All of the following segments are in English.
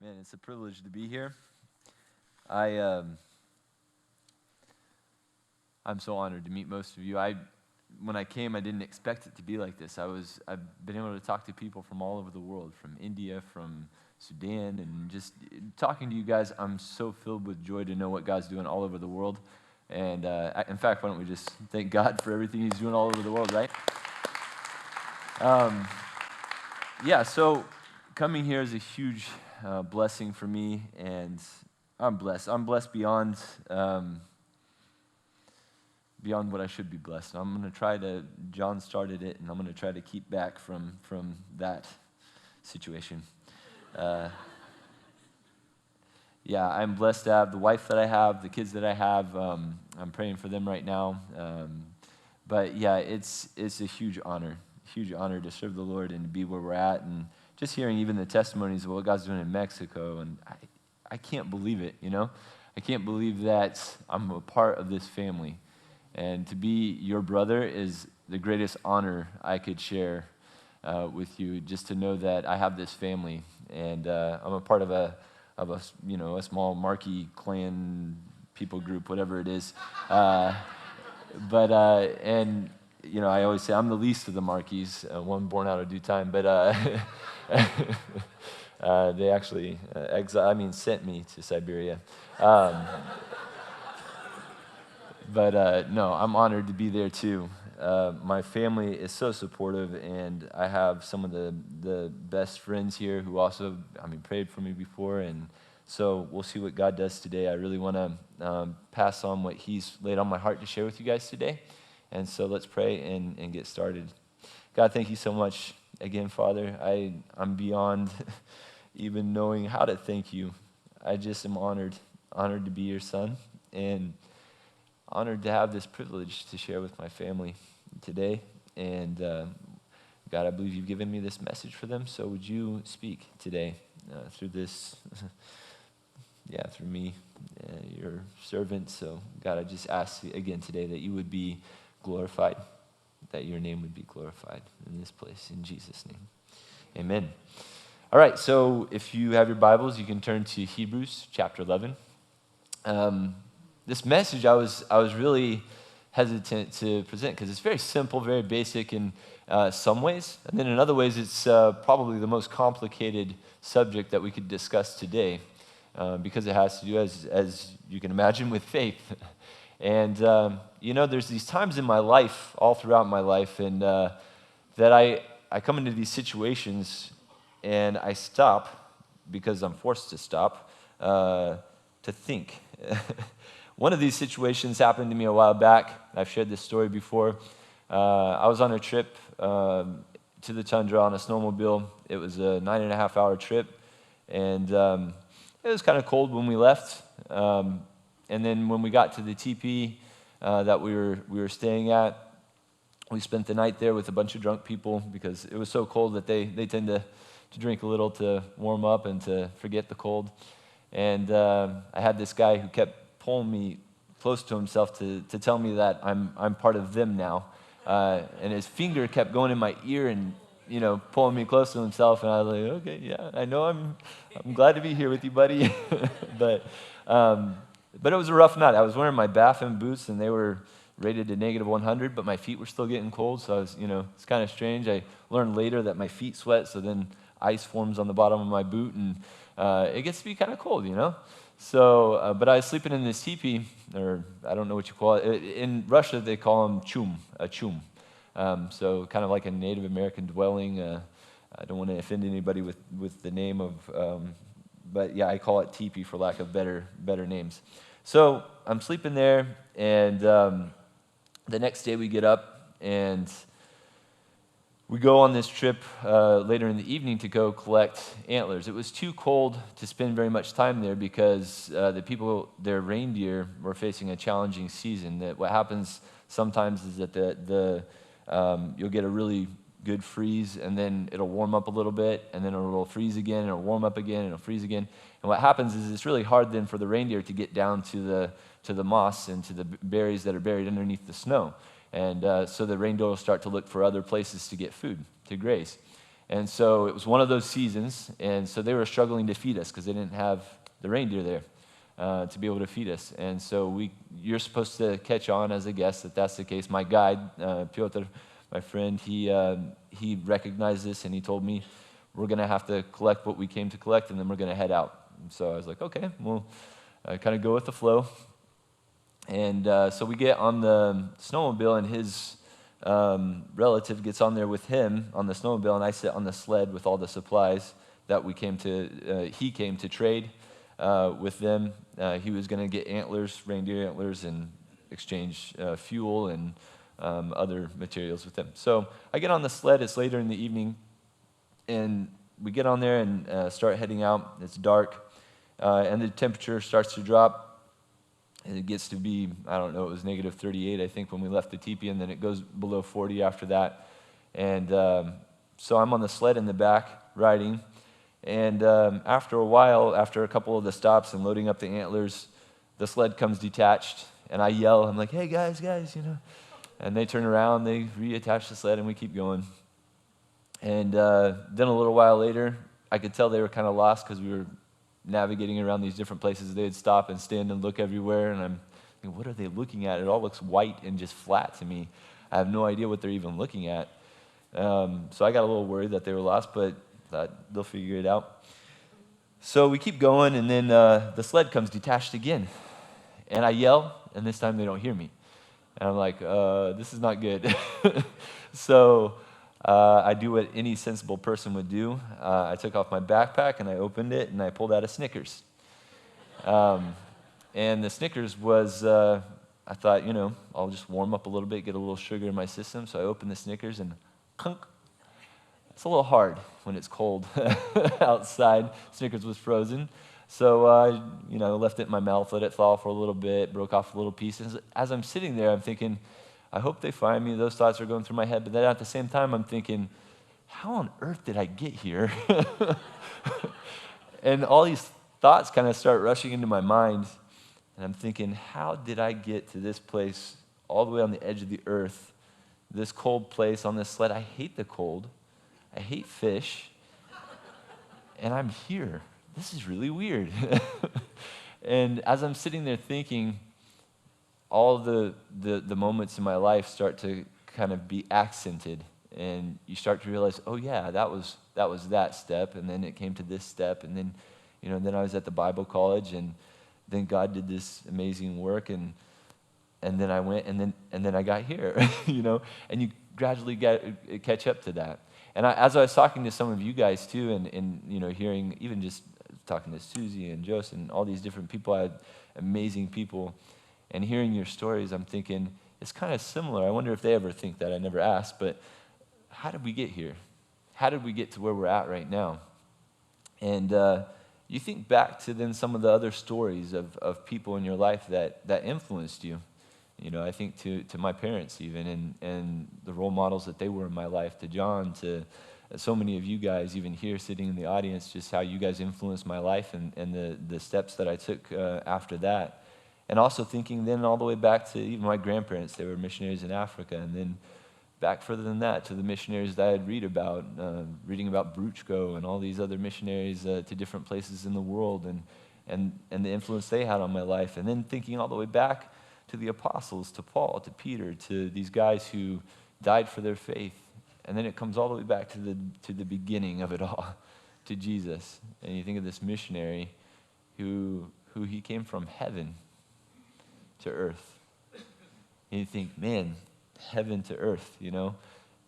Man, it's a privilege to be here. I I'm so honored to meet most of you. When I came, I didn't expect it to be like this. I've been able to talk to people from all over the world, from India, from Sudan, and just talking to you guys. I'm so filled with joy to know what God's doing all over the world. And in fact, why don't we just thank God for everything He's doing all over the world, right? Um, yeah. So coming here is a huge blessing for me, and I'm blessed. I'm blessed beyond what I should be blessed. I'm going to try to. John started it, and I'm going to try to keep back from that situation. Uh, yeah, I'm blessed to have the wife that I have, the kids that I have. I'm praying for them right now. But yeah, it's a huge honor to serve the Lord and to be where we're at, and just hearing even the testimonies of what God's doing in Mexico, and I can't believe it, I can't believe that I'm a part of this family, and to be your brother is the greatest honor I could share with you, just to know that I have this family, and I'm a part of a small Marquee clan people group, whatever it is. And I always say I'm the least of the Marquis, one born out of due time. But they actually sent me to Siberia. No, I'm honored to be there too. My family is so supportive, and I have some of the best friends here who also, prayed for me before, and so we'll see what God does today. I really want to pass on what He's laid on my heart to share with you guys today, and so let's pray and get started. God, thank you so much again, Father. I'm beyond even knowing how to thank you. I just am honored to be your son, and honored to have this privilege to share with my family today. And God, I believe you've given me this message for them, so would you speak today through this, through me, your servant. So God, I just ask again today that you would be glorified, that your name would be glorified in this place, in Jesus' name. Amen. All right, so if you have your Bibles, you can turn to Hebrews chapter 11. This message I was really hesitant to present because it's very simple, very basic in some ways, and then in other ways it's probably the most complicated subject that we could discuss today because it has to do, as you can imagine, with faith. And there's these times in my life, all throughout my life, and that I come into these situations and I stop because I'm forced to stop to think. One of these situations happened to me a while back. I've shared this story before. I was on a trip to the tundra on a snowmobile. It was a 9.5-hour trip, and it was kind of cold when we left. And then when we got to the teepee that we were staying at, we spent the night there with a bunch of drunk people because it was so cold that they tend to drink a little to warm up and to forget the cold. And I had this guy who kept pulling me close to himself to tell me that I'm part of them now. And his finger kept going in my ear and, pulling me close to himself. And I was like, okay, yeah, I know I'm glad to be here with you, buddy. But it was a rough night. I was wearing my Baffin boots, and they were rated to -100, but my feet were still getting cold. So I was, it's kind of strange. I learned later that my feet sweat, so then ice forms on the bottom of my boot, and it gets to be kind of cold, So, but I was sleeping in this teepee, or I don't know what you call it. In Russia, they call them a chum. So kind of like a Native American dwelling. I don't want to offend anybody with the name of, but yeah, I call it teepee for lack of better names. So I'm sleeping there, and the next day we get up, and we go on this trip later in the evening to go collect antlers. It was too cold to spend very much time there because the people, their reindeer, were facing a challenging season. That what happens sometimes is that you'll get a really good freeze, and then it'll warm up a little bit, and then it'll freeze again, and it'll warm up again, and it'll freeze again. And what happens is it's really hard then for the reindeer to get down to the moss and to the berries that are buried underneath the snow. And so the reindeer will start to look for other places to get food, to graze. And so it was one of those seasons, and so they were struggling to feed us because they didn't have the reindeer there to be able to feed us. And so you're supposed to catch on as a guest that that's the case. My guide, Piotr, my friend, he recognized this, and he told me, we're going to have to collect what we came to collect, and then we're going to head out. And so I was like, okay, we'll kind of go with the flow. And so we get on the snowmobile, and his relative gets on there with him on the snowmobile, and I sit on the sled with all the supplies that he came to trade with them. He was going to get antlers, reindeer antlers, and exchange fuel and other materials with them. So I get on the sled. It's later in the evening, and we get on there and start heading out. It's dark, and the temperature starts to drop. And it gets to be, I don't know, it was negative 38, I think, when we left the teepee, and then it goes below 40 after that. And so I'm on the sled in the back riding, and after a while, after a couple of the stops and loading up the antlers, the sled comes detached, and I yell, I'm like, hey, guys, and they turn around, they reattach the sled, and we keep going. And then a little while later, I could tell they were kind of lost because we were navigating around these different places. They'd stop and stand and look everywhere, and I'm thinking, what are they looking at? It all looks white and just flat to me. I have no idea what they're even looking at. So I got a little worried that they were lost, but thought they'll figure it out. So we keep going, and then the sled comes detached again, and I yell, and this time they don't hear me. And I'm like, this is not good. So I do what any sensible person would do. I took off my backpack, and I opened it, and I pulled out a Snickers. And the Snickers was, I thought, I'll just warm up a little bit, get a little sugar in my system. So I opened the Snickers, and clunk. It's a little hard when it's cold outside. Snickers was frozen. So I, left it in my mouth, let it thaw for a little bit, broke off a little piece. And as I'm sitting there, I'm thinking, I hope they find me. Those thoughts are going through my head. But then at the same time, I'm thinking, how on earth did I get here? And all these thoughts kind of start rushing into my mind. And I'm thinking, how did I get to this place all the way on the edge of the earth, this cold place on this sled? I hate the cold. I hate fish. And I'm here. This is really weird. And as I'm sitting there thinking, all the moments in my life start to kind of be accented, and you start to realize, oh yeah, that was that step, and then it came to this step, and then then I was at the Bible college, and then God did this amazing work, and then I went, and then I got here, and you gradually catch up to that. And as I was talking to some of you guys too, and hearing, even just talking to Susie and Joseph and all these different people, I had amazing people. And hearing your stories, I'm thinking, it's kind of similar. I wonder if they ever think that. I never asked, but how did we get here? How did we get to where we're at right now? And you think back to then some of the other stories of people in your life that influenced you. I think to my parents even, and the role models that they were in my life, to John, to so many of you guys, even here sitting in the audience, just how you guys influenced my life and the steps that I took after that. And also thinking then all the way back to even my grandparents. They were missionaries in Africa. And then back further than that to the missionaries that I'd reading about Bruchko and all these other missionaries to different places in the world, and the influence they had on my life. And then thinking all the way back to the apostles, to Paul, to Peter, to these guys who died for their faith. And then it comes all the way back to the beginning of it all, to Jesus. And you think of this missionary who he came from heaven to earth. And you think, man, heaven to earth,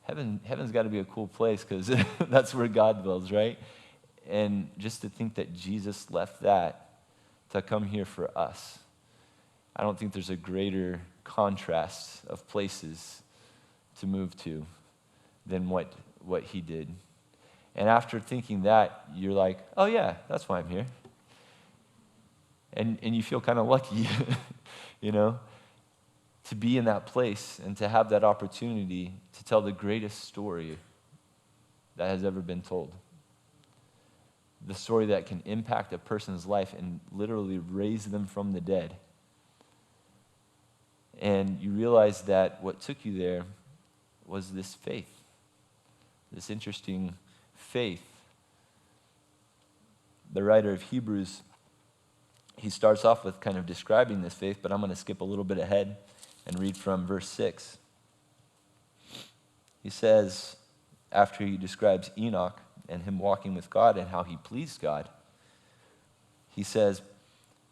Heaven's got to be a cool place because that's where God dwells, right? And just to think that Jesus left that to come here for us. I don't think there's a greater contrast of places to move to than what he did. And after thinking that, you're like, oh yeah, that's why I'm here. And you feel kind of lucky, to be in that place and to have that opportunity to tell the greatest story that has ever been told. The story that can impact a person's life and literally raise them from the dead. And you realize that what took you there was this faith, this interesting faith. The writer of Hebrews, he starts off with kind of describing this faith, but I'm going to skip a little bit ahead and read from verse 6. He says, after he describes Enoch and him walking with God and how he pleased God, he says,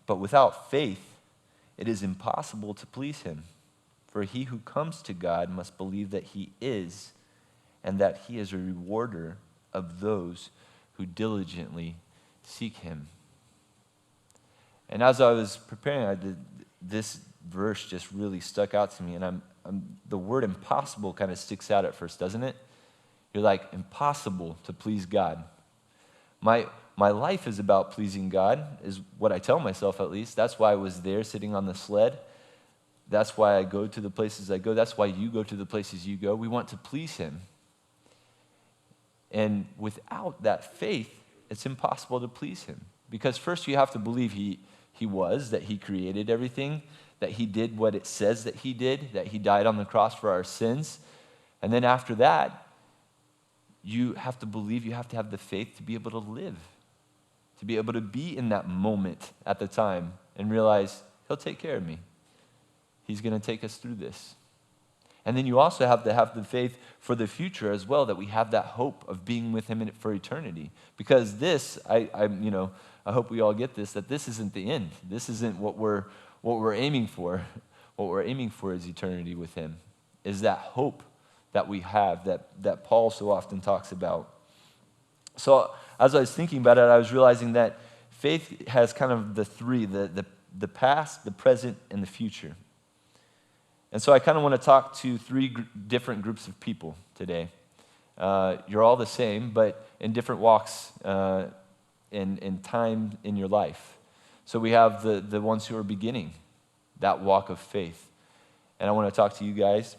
"But without faith, it is impossible to please him. For he who comes to God must believe that he is, and that he is a rewarder of those who diligently seek him." And as I was preparing, this verse just really stuck out to me. And the word impossible kind of sticks out at first, doesn't it? You're like, impossible to please God. My life is about pleasing God, is what I tell myself at least. That's why I was there sitting on the sled. That's why I go to the places I go. That's why you go to the places you go. We want to please him. And without that faith, it's impossible to please him. Because first you have to believe that he created everything, that he did what it says that he did, that he died on the cross for our sins. And then after that, you have to believe, you have to have the faith to be able to live, to be able to be in that moment at the time and realize he'll take care of me. He's going to take us through this. And then you also have to have the faith for the future as well, that we have that hope of being with him for eternity. Because this, I hope we all get this, that this isn't the end. This isn't what we're aiming for. What we're aiming for is eternity with him, is that hope that we have, that Paul so often talks about. So as I was thinking about it, I was realizing that faith has kind of the three, the past, the present, and the future. And so I kind of want to talk to three different groups of people today. You're all the same, but in different walks in time in your life. So we have the ones who are beginning that walk of faith. And I want to talk to you guys.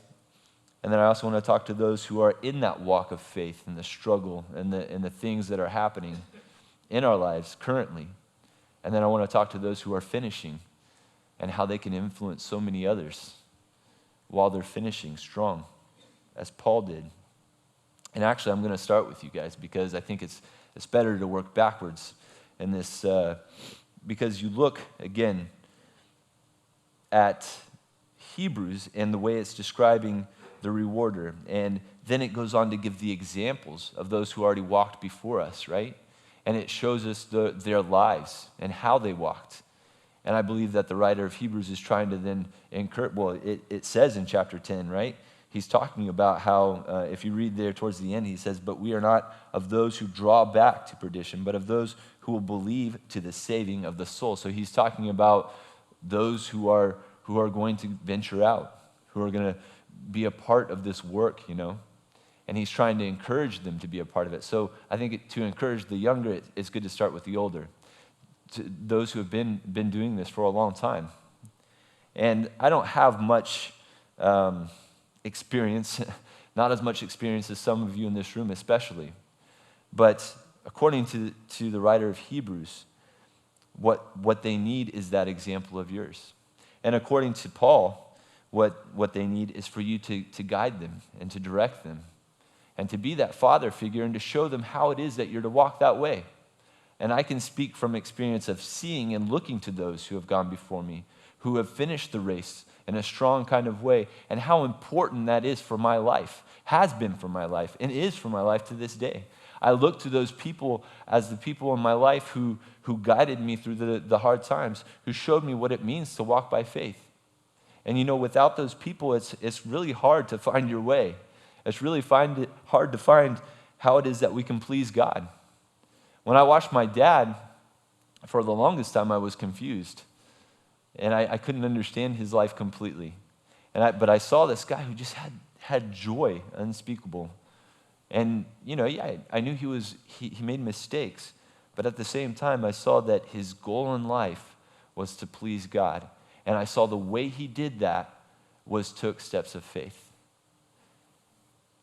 And then I also want to talk to those who are in that walk of faith and the struggle and the things that are happening in our lives currently. And then I want to talk to those who are finishing and how they can influence so many others while they're finishing strong, as Paul did. And actually, I'm going to start with you guys because I think it's better to work backwards in this, because you look, again, at Hebrews and the way it's describing the rewarder, and then it goes on to give the examples of those who already walked before us, right? And it shows us their lives and how they walked. And I believe that the writer of Hebrews is trying to then encourage, it says in chapter 10, right? He's talking about how, if you read there towards the end, he says, "But we are not of those who draw back to perdition, but of those who will believe to the saving of the soul." So he's talking about those who are going to venture out, who are going to be a part of this work, and he's trying to encourage them to be a part of it. So I think to encourage the younger, it's good to start with the older, to those who have been doing this for a long time. And I don't have much experience, not as much experience as some of you in this room especially, but according to the writer of Hebrews, what they need is that example of yours. And according to Paul, what they need is for you to guide them and to direct them and to be that father figure and to show them how it is that you're to walk that way. And I can speak from experience of seeing and looking to those who have gone before me, who have finished the race in a strong kind of way, and how important that is for my life, has been for my life, and is for my life to this day. I look to those people as the people in my life who guided me through the hard times, who showed me what it means to walk by faith. And without those people, it's really hard to find your way. It's really hard to find how it is that we can please God. When I watched my dad, for the longest time I was confused. And I couldn't understand his life completely. But I saw this guy who just had joy unspeakable. And, I knew he made mistakes. But at the same time, I saw that his goal in life was to please God. And I saw the way he did that was took steps of faith.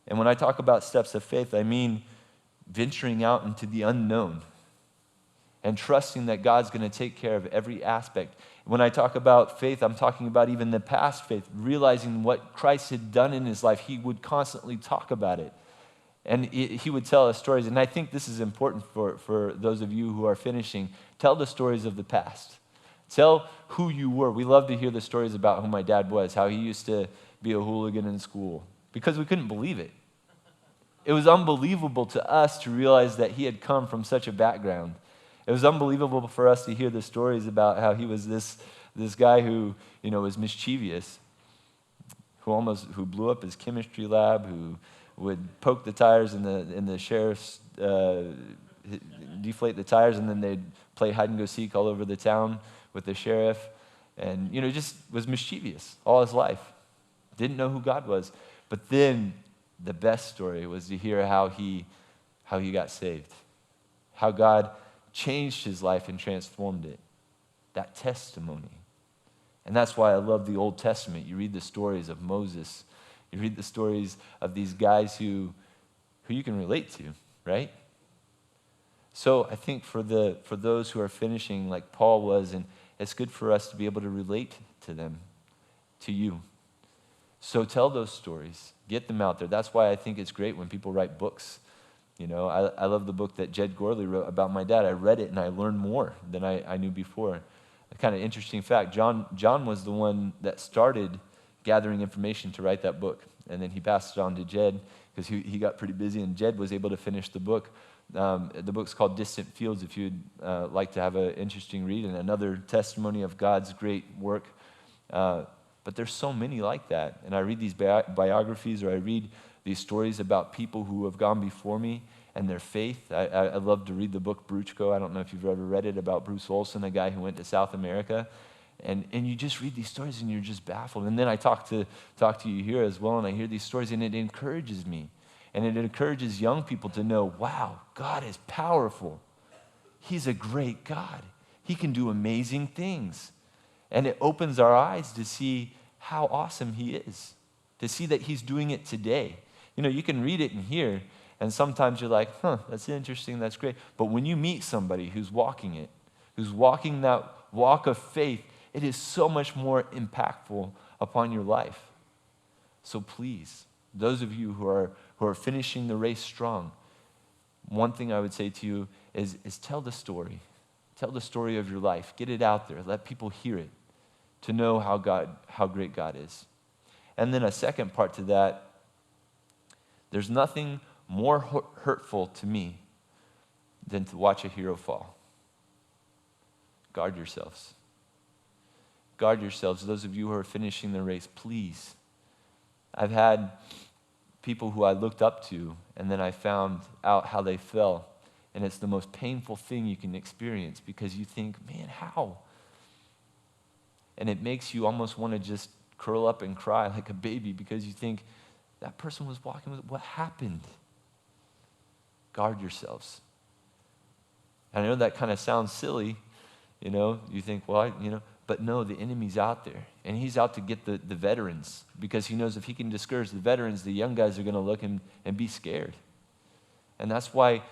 And when I talk about steps of faith, I mean venturing out into the unknown and trusting that God's going to take care of every aspect. When I talk about faith, I'm talking about even the past faith, realizing what Christ had done in his life. He would constantly talk about it. And he would tell us stories, and I think this is important for those of you who are finishing. Tell the stories of the past. Tell who you were. We love to hear the stories about who my dad was, how he used to be a hooligan in school, because we couldn't believe it. It was unbelievable to us to realize that he had come from such a background. It was unbelievable for us to hear the stories about how he was this guy who, was mischievous, who blew up his chemistry lab, who would poke the tires in the sheriff's, deflate the tires, and then they'd play hide and go seek all over the town with the sheriff, and just was mischievous all his life. Didn't know who God was. But then the best story was to hear how he got saved, how God changed his life and transformed it. That testimony. And that's why I love the Old Testament. You read the stories of Moses. You read the stories of these guys who you can relate to, right? So I think for those who are finishing like Paul was, and it's good for us to be able to relate to them, to you. So tell those stories. Get them out there. That's why I think it's great when people write books. I love the book that Jed Gorley wrote about my dad. I read it and I learned more than I knew before. A kind of interesting fact, John was the one that started gathering information to write that book. And then he passed it on to Jed because he got pretty busy, and Jed was able to finish the book. The book's called Distant Fields, if you'd like to have an interesting read, and another testimony of God's great work. But there's so many like that. And I read these biographies, or I read these stories about people who have gone before me and their faith. I love to read the book Bruchko. I don't know if you've ever read it, about Bruce Olson, a guy who went to South America. And you just read these stories and you're just baffled. And then I talk to you here as well, and I hear these stories, and it encourages me. And it encourages young people to know, wow, God is powerful. He's a great God. He can do amazing things. And it opens our eyes to see how awesome he is, to see that he's doing it today. You can read it and hear, and sometimes you're like, that's interesting, that's great. But when you meet somebody who's walking it, who's walking that walk of faith, it is so much more impactful upon your life. So please, those of you who are finishing the race strong, one thing I would say to you is tell the story. Tell the story of your life. Get it out there. Let people hear it to know how great God is. And then a second part to that, there's nothing more hurtful to me than to watch a hero fall. Guard yourselves. Guard yourselves. Those of you who are finishing the race, please. I've had people who I looked up to, and then I found out how they fell. And it's the most painful thing you can experience, because you think, man, how? And it makes you almost want to just curl up and cry like a baby, because you think, that person was walking with, what happened? Guard yourselves. I know that kind of sounds silly, you think, well, but no, the enemy's out there, and he's out to get the veterans, because he knows if he can discourage the veterans, the young guys are going to look and be scared. And that's why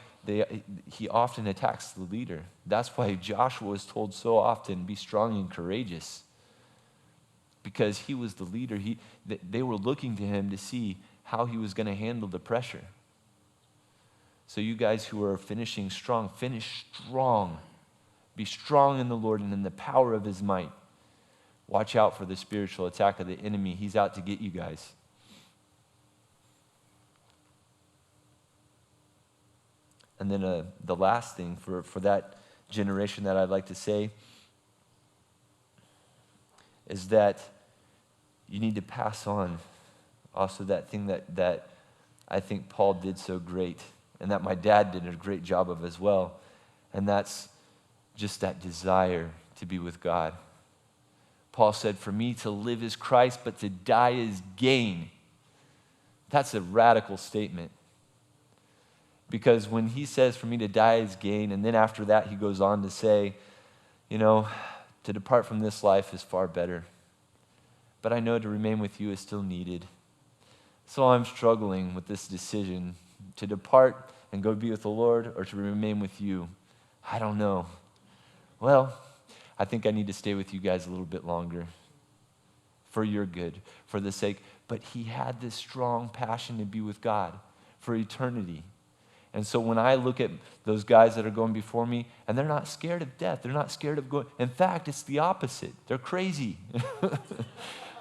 he often attacks the leader. That's why Joshua was told so often, be strong and courageous, because he was the leader. They were looking to him to see how he was going to handle the pressure. So you guys who are finishing strong, finish strong. Be strong in the Lord and in the power of his might. Watch out for the spiritual attack of the enemy. He's out to get you guys. And then the last thing for that generation that I'd like to say is that you need to pass on also that thing that I think Paul did so great, and that my dad did a great job of as well, and that's just that desire to be with God. Paul said, for me to live is Christ, but to die is gain. That's a radical statement. Because when he says for me to die is gain, and then after that he goes on to say, to depart from this life is far better. But I know to remain with you is still needed. So I'm struggling with this decision to depart and go be with the Lord, or to remain with you. I don't know. Well, I think I need to stay with you guys a little bit longer for your good, for the sake. But he had this strong passion to be with God. for eternity. And so when I look at those guys that are going before me, and they're not scared of death, they're not scared of going, in fact, it's the opposite. They're crazy.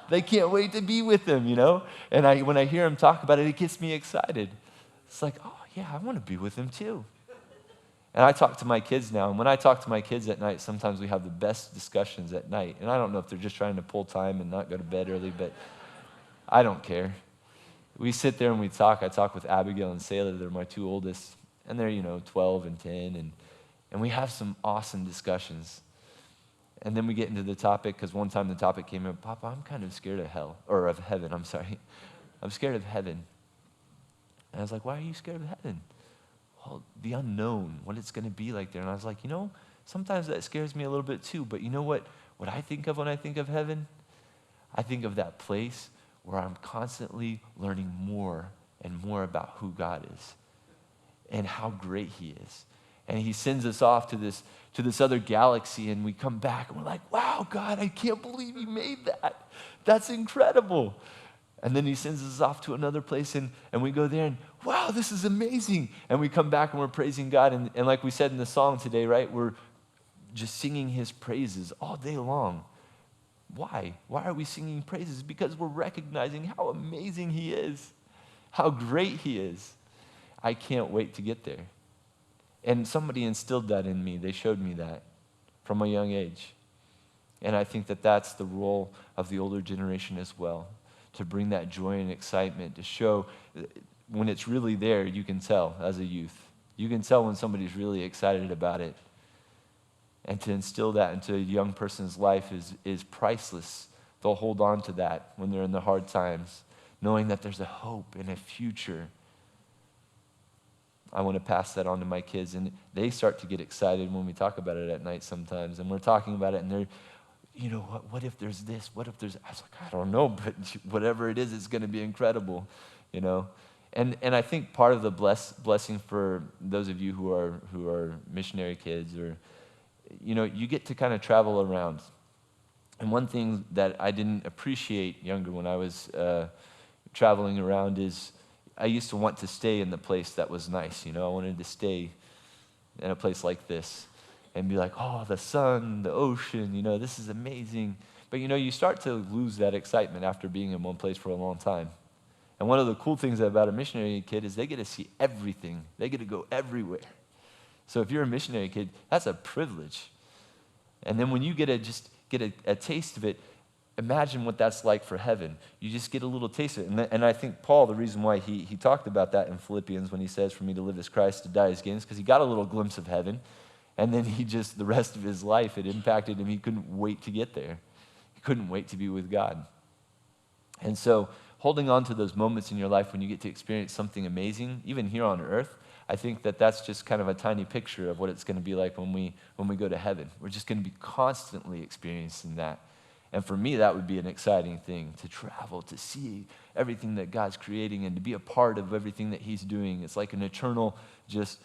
They can't wait to be with them, And when I hear them talk about it, it gets me excited. It's like, oh yeah, I want to be with them too. And I talk to my kids now, and when I talk to my kids at night, sometimes we have the best discussions at night. And I don't know if they're just trying to pull time and not go to bed early, but I don't care. We sit there and we talk. I talk with Abigail and Sailor. They're my two oldest, and they're, 12 and 10, and we have some awesome discussions. And then we get into the topic, because one time the topic came up, Papa, I'm kind of scared of heaven, I'm sorry. I'm scared of heaven. And I was like, why are you scared of heaven? Well, the unknown, what it's going to be like there. And I was like, sometimes that scares me a little bit too, but you know what I think of when I think of heaven? I think of that place where I'm constantly learning more and more about who God is and how great he is. And he sends us off to this other galaxy, and we come back and we're like, wow, God, I can't believe you made that. That's incredible. And then he sends us off to another place, and we go there, and wow, this is amazing. And we come back and we're praising God. And like we said in the song today, right, we're just singing his praises all day long. Why? Why are we singing praises? Because we're recognizing how amazing he is, how great he is. I can't wait to get there. And somebody instilled that in me. They showed me that from a young age. And I think that that's the role of the older generation as well, to bring that joy and excitement, to show when it's really there, you can tell as a youth. You can tell when somebody's really excited about it. And to instill that into a young person's life is priceless. They'll hold on to that when they're in the hard times, knowing that there's a hope and a future. I want to pass that on to my kids, and they start to get excited when we talk about it at night sometimes. And we're talking about it, and they're, what if there's this? What if there's, I was like, I don't know, but whatever it is, it's going to be incredible, And I think part of the blessing for those of you who are missionary kids, or, you get to kind of travel around. And one thing that I didn't appreciate younger when I was traveling around is I used to want to stay in the place that was nice, I wanted to stay in a place like this and be like, oh, the sun, the ocean, this is amazing. But, you start to lose that excitement after being in one place for a long time. And one of the cool things about a missionary kid is they get to see everything. They get to go everywhere. So if you're a missionary kid, that's a privilege. And then when you get a taste of it, imagine what that's like for heaven. You just get a little taste of it. And I think Paul, the reason why he talked about that in Philippians when he says, for me to live is Christ, to die is gain, is because he got a little glimpse of heaven. And then the rest of his life, it impacted him. He couldn't wait to get there. He couldn't wait to be with God. And so holding on to those moments in your life when you get to experience something amazing, even here on earth, I think that that's just kind of a tiny picture of what it's going to be like when we go to heaven. We're just going to be constantly experiencing that. And for me, that would be an exciting thing, to travel, to see everything that God's creating and to be a part of everything that he's doing. It's like an eternal, just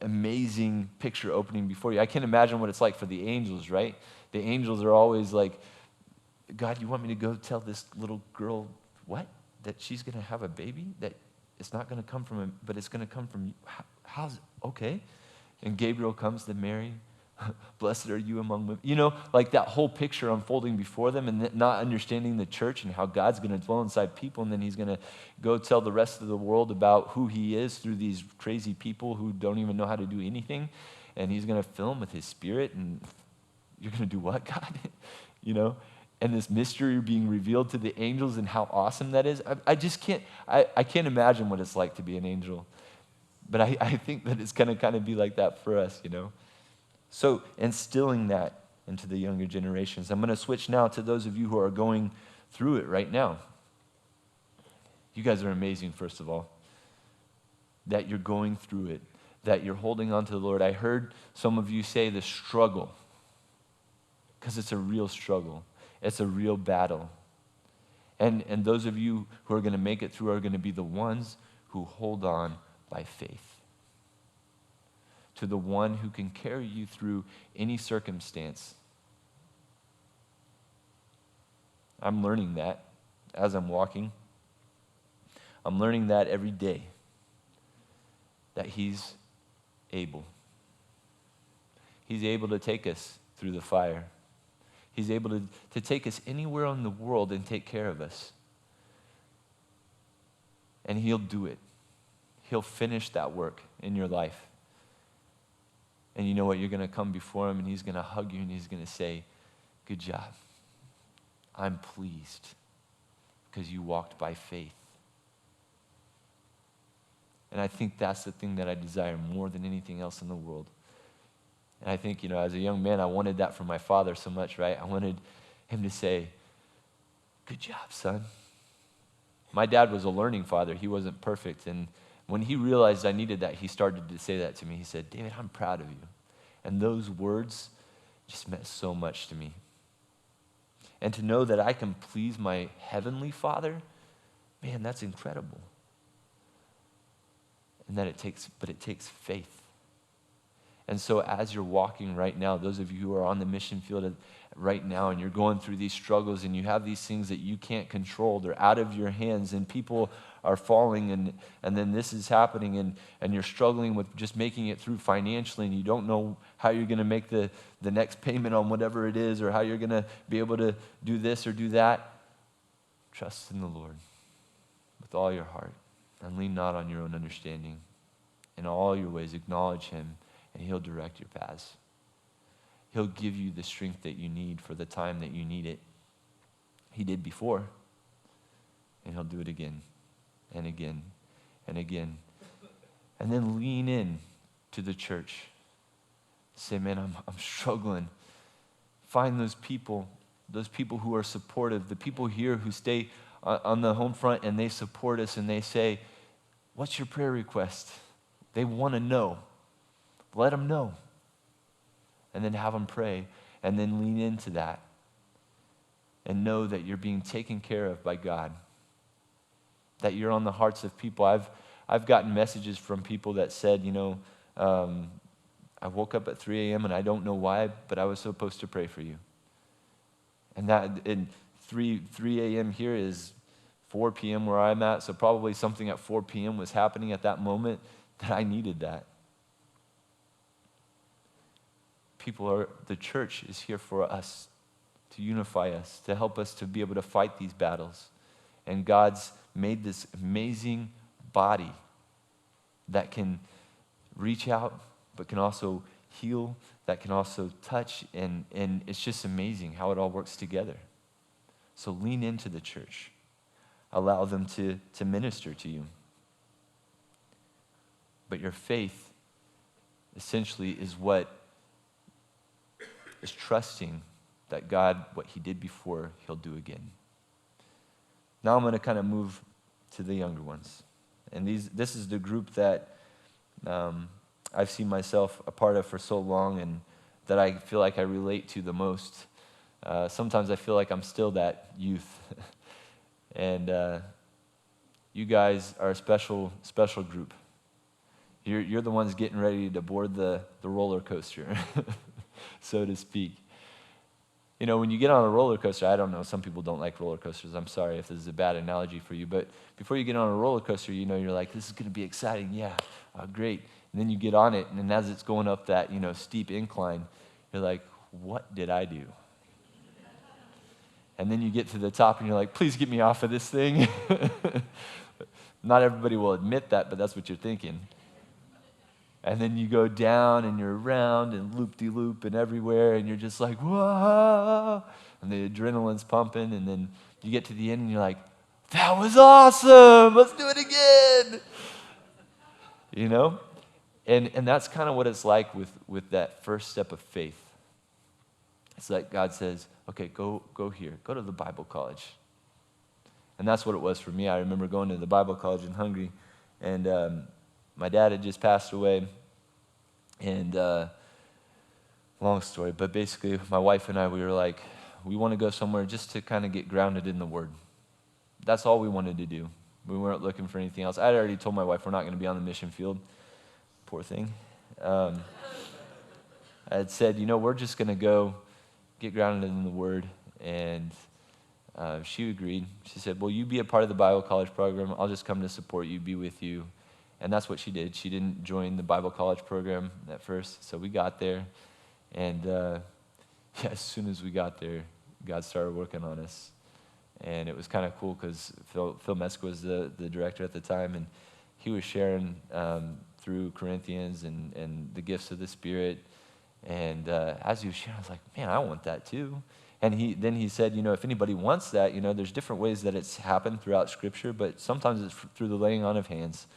amazing picture opening before you. I can't imagine what it's like for the angels, right? The angels are always like, God, you want me to go tell this little girl, what? That she's going to have a baby? That it's not going to come from him, but it's going to come from you. How's, okay. And Gabriel comes to Mary. Blessed are you among women. Like that whole picture unfolding before them, and not understanding the church and how God's going to dwell inside people, and then he's going to go tell the rest of the world about who he is through these crazy people who don't even know how to do anything, and he's going to fill them with his spirit, and you're going to do what, God? And this mystery being revealed to the angels and how awesome that is. I just can't imagine what it's like to be an angel. But I think that it's going to kind of be like that for us, So instilling that into the younger generations. I'm going to switch now to those of you who are going through it right now. You guys are amazing, first of all, that you're going through it, that you're holding on to the Lord. I heard some of you say the struggle, because it's a real struggle. It's a real battle. And those of you who are going to make it through are going to be the ones who hold on by faith to the one who can carry you through any circumstance. I'm learning that as I'm walking. I'm learning that every day. that he's able. He's able to take us through the fire. He's able to take us anywhere in the world and take care of us. And he'll do it. He'll finish that work in your life. And you know what? You're going to come before him and he's going to hug you and he's going to say, good job. I'm pleased because you walked by faith. And I think that's the thing that I desire more than anything else in the world. And I think, as a young man, I wanted that from my father so much, right? I wanted him to say, good job, son. My dad was a learning father. He wasn't perfect. And when he realized I needed that, he started to say that to me. He said, David, I'm proud of you. And those words just meant so much to me. And to know that I can please my heavenly Father, man, that's incredible. And that it takes faith. And so as you're walking right now, those of you who are on the mission field right now and you're going through these struggles and you have these things that you can't control, they're out of your hands and people are falling and then this is happening and you're struggling with just making it through financially and you don't know how you're going to make the next payment on whatever it is or how you're going to be able to do this or do that. Trust in the Lord with all your heart and lean not on your own understanding. In all your ways acknowledge him and he'll direct your paths. He'll give you the strength that you need for the time that you need it. He did before, and he'll do it again and again and again. And then lean in to the church. Say, man, I'm struggling. Find those people who are supportive, the people here who stay on the home front and they support us and they say, what's your prayer request? They want to know. Let them know. And then have them pray. And then lean into that. And know that you're being taken care of by God. That you're on the hearts of people. I've gotten messages from people that said, I woke up at 3 a.m. and I don't know why, but I was supposed to pray for you. And that in 3 a.m. here is 4 p.m. where I'm at, so probably something at 4 p.m. was happening at that moment that I needed that. The church is here for us, to unify us, to help us to be able to fight these battles. And God's made this amazing body that can reach out, but can also heal, that can also touch, and it's just amazing how it all works together. So lean into the church. Allow them to minister to you. But your faith essentially is what is trusting that God, what he did before, he'll do again. Now I'm going to kind of move to the younger ones. And this is the group that I've seen myself a part of for so long and that I feel like I relate to the most. Sometimes I feel like I'm still that youth. And you guys are a special group. You're the ones getting ready to board the roller coaster, so to speak. When you get on a roller coaster, I don't know, some people don't like roller coasters. I'm sorry if this is a bad analogy for you, but before you get on a roller coaster, you're like, this is going to be exciting. Yeah, great. And then you get on it, and as it's going up that, steep incline, you're like, what did I do? And then you get to the top, and you're like, please get me off of this thing. Not everybody will admit that, but that's what you're thinking. And then you go down, and you're around, and loop-de-loop, and everywhere, and you're just like, whoa! And the adrenaline's pumping, and then you get to the end, and you're like, that was awesome! Let's do it again! And that's kind of what it's like with that first step of faith. It's like God says, okay, go here. Go to the Bible college. And that's what it was for me. I remember going to the Bible college in Hungary, and my dad had just passed away, and long story, but basically my wife and I, we were like, we want to go somewhere just to kind of get grounded in the Word. That's all we wanted to do. We weren't looking for anything else. I had already told my wife we're not going to be on the mission field. Poor thing. I had said, we're just going to go get grounded in the Word, and she agreed. She said, well, you be a part of the Bible college program. I'll just come to support you, be with you. And that's what she did. She didn't join the Bible college program at first. So we got there. And as soon as we got there, God started working on us. And it was kind of cool because Phil Metzger was the director at the time, and he was sharing through Corinthians and the gifts of the Spirit. And as he was sharing, I was like, man, I want that too. And then he said, if anybody wants that, there's different ways that it's happened throughout Scripture, but sometimes it's through the laying on of hands.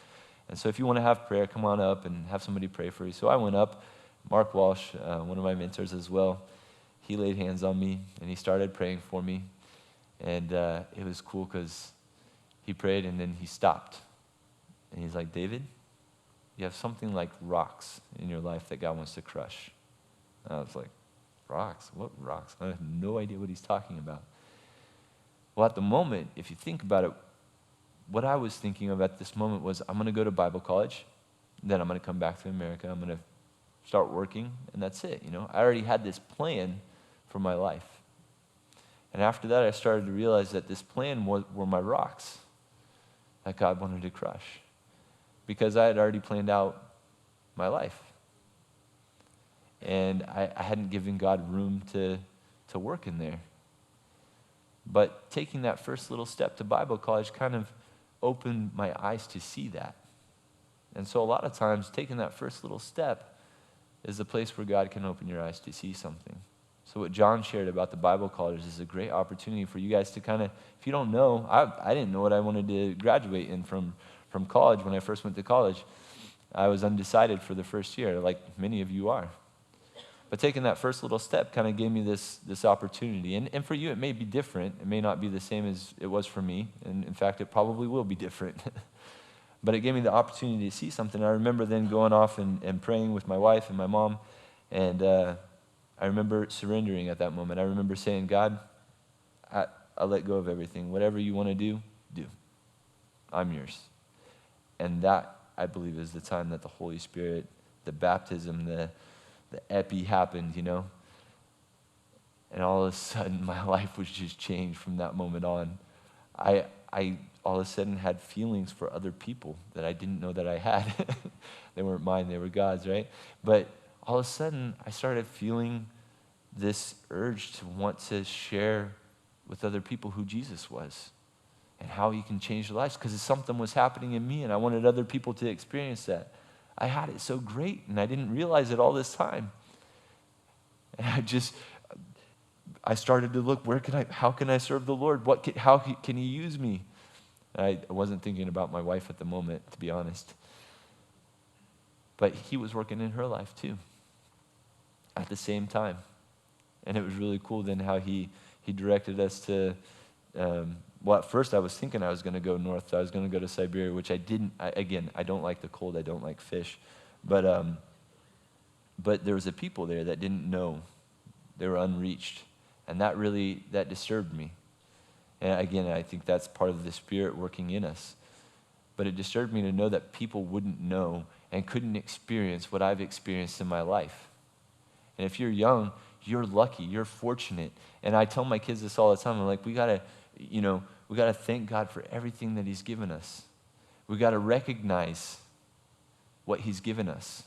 And so if you want to have prayer, come on up and have somebody pray for you. So I went up. Mark Walsh, one of my mentors as well, he laid hands on me, and he started praying for me. And it was cool because he prayed, and then he stopped. And he's like, David, you have something like rocks in your life that God wants to crush. And I was like, rocks? What rocks? I have no idea what he's talking about. Well, at the moment, if you think about it, what I was thinking of at this moment was, I'm going to go to Bible college, then I'm going to come back to America, I'm going to start working, and that's it. I already had this plan for my life. And after that, I started to realize that this plan were my rocks that God wanted to crush, because I had already planned out my life. And I hadn't given God room to work in there. But taking that first little step to Bible college kind of opened my eyes to see that. And so a lot of times, taking that first little step is the place where God can open your eyes to see something. So what John shared about the Bible college is a great opportunity for you guys to kind of, if you don't know, I didn't know what I wanted to graduate in from college. When I first went to college, I was undecided for the first year, like many of you are. But taking that first little step kind of gave me this opportunity. And for you, it may be different. It may not be the same as it was for me. And in fact, it probably will be different. But it gave me the opportunity to see something. I remember then going off and praying with my wife and my mom. And I remember surrendering at that moment. I remember saying, God, I'll let go of everything. Whatever you want to do, do. I'm yours. And that, I believe, is the time that the Holy Spirit, the baptism, the epi happened, And all of a sudden, my life was just changed from that moment on. I all of a sudden had feelings for other people that I didn't know that I had. They weren't mine, they were God's, right? But all of a sudden, I started feeling this urge to want to share with other people who Jesus was and how he can change their lives, because something was happening in me, and I wanted other people to experience that. I had it so great, and I didn't realize it all this time. And I started to look, how can I serve the Lord? How can he use me? I wasn't thinking about my wife at the moment, to be honest. But he was working in her life too, at the same time. And it was really cool then how he directed us to, at first I was thinking I was going to go north. I was going to go to Siberia, which I didn't. I don't like the cold. I don't like fish. But there was a people there that didn't know. They were unreached. And that disturbed me. And again, I think that's part of the Spirit working in us. But it disturbed me to know that people wouldn't know and couldn't experience what I've experienced in my life. And if you're young, you're lucky, you're fortunate. And I tell my kids this all the time. I'm like, we gotta thank God for everything that he's given us. We gotta recognize what he's given us.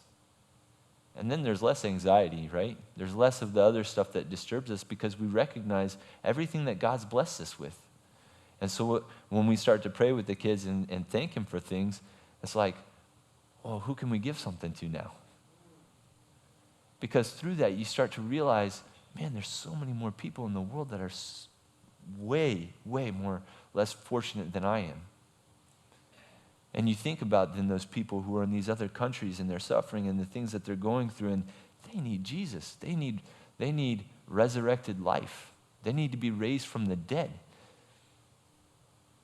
And then there's less anxiety, right? There's less of the other stuff that disturbs us because we recognize everything that God's blessed us with. And so when we start to pray with the kids and thank him for things, it's like, well, who can we give something to now? Because through that, you start to realize, man, there's so many more people in the world that are way, way more less fortunate than I am. And you think about then those people who are in these other countries and they're suffering and the things that they're going through, and they need Jesus. They need resurrected life. They need to be raised from the dead.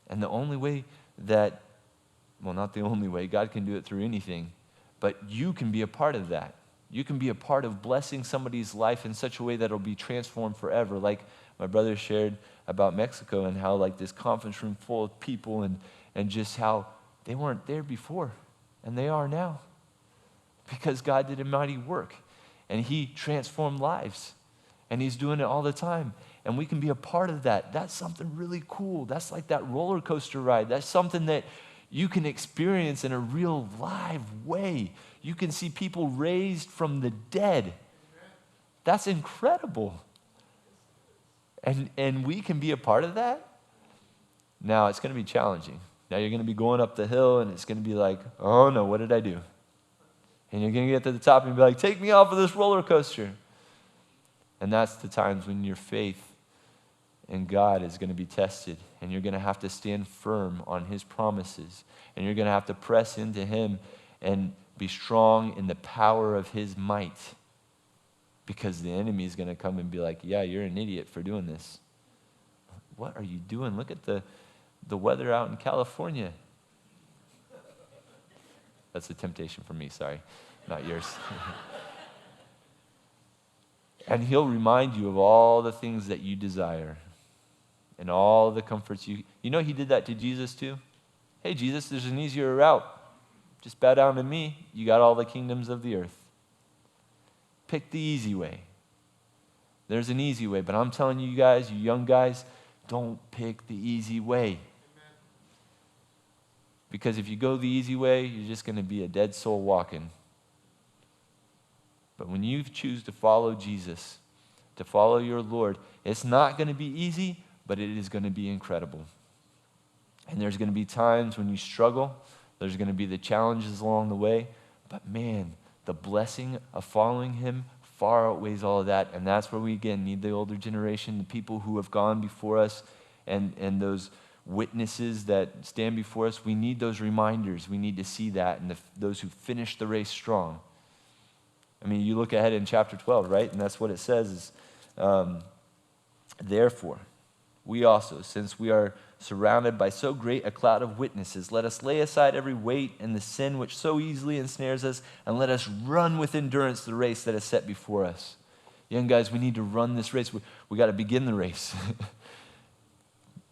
And the only way that, well, not the only way, God can do it through anything, but you can be a part of that. You can be a part of blessing somebody's life in such a way that it'll be transformed forever. Like my brother shared about Mexico and how like this conference room full of people and just how they weren't there before, and they are now. Because God did a mighty work, and he transformed lives, and he's doing it all the time. And we can be a part of that. That's something really cool. That's like that roller coaster ride. That's something that you can experience in a real live way. You can see people raised from the dead. That's incredible. And we can be a part of that. Now, it's going to be challenging. Now, you're going to be going up the hill, and it's going to be like, oh, no, what did I do? And you're going to get to the top and be like, take me off of this roller coaster. And that's the times when your faith in God is going to be tested, and you're going to have to stand firm on his promises, and you're going to have to press into him and be strong in the power of his might, because the enemy is going to come and be like, yeah, you're an idiot for doing this. What are you doing? Look at the weather out in California. That's a temptation for me, sorry, not yours. And he'll remind you of all the things that you desire and all the comforts you know, he did that to Jesus too. Hey, Jesus, there's an easier route. Just bow down to me. You got all the kingdoms of the earth. Pick the easy way. There's an easy way, but I'm telling you guys, you young guys, don't pick the easy way. Because if you go the easy way, you're just going to be a dead soul walking. But when you choose to follow Jesus, to follow your Lord, it's not going to be easy, but it is going to be incredible. And there's going to be times when you struggle. There's going to be the challenges along the way. But man, the blessing of following him far outweighs all of that. And that's where we, again, need the older generation, the people who have gone before us, and those witnesses that stand before us. We need those reminders. We need to see that, and those who finish the race strong. I mean, you look ahead in chapter 12, right? And that's what it says is, therefore, we also, since we are surrounded by so great a cloud of witnesses, let us lay aside every weight and the sin which so easily ensnares us, and let us run with endurance the race that is set before us. Young guys, we need to run this race. We got to begin the race.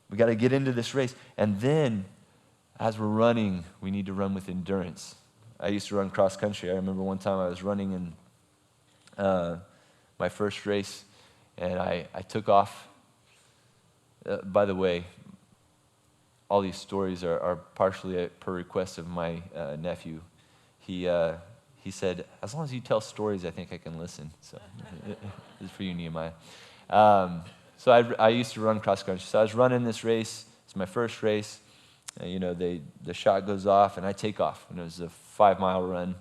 We got to get into this race. And then, as we're running, we need to run with endurance. I used to run cross country. I remember one time I was running in my first race, and I took off. By the way, all these stories are partially per request of my nephew. He said, as long as you tell stories, I think I can listen. So this is for you, Nehemiah. So I used to run cross country. So I was running this race. It's my first race. You know, the shot goes off, and I take off. And it was a 5-mile run.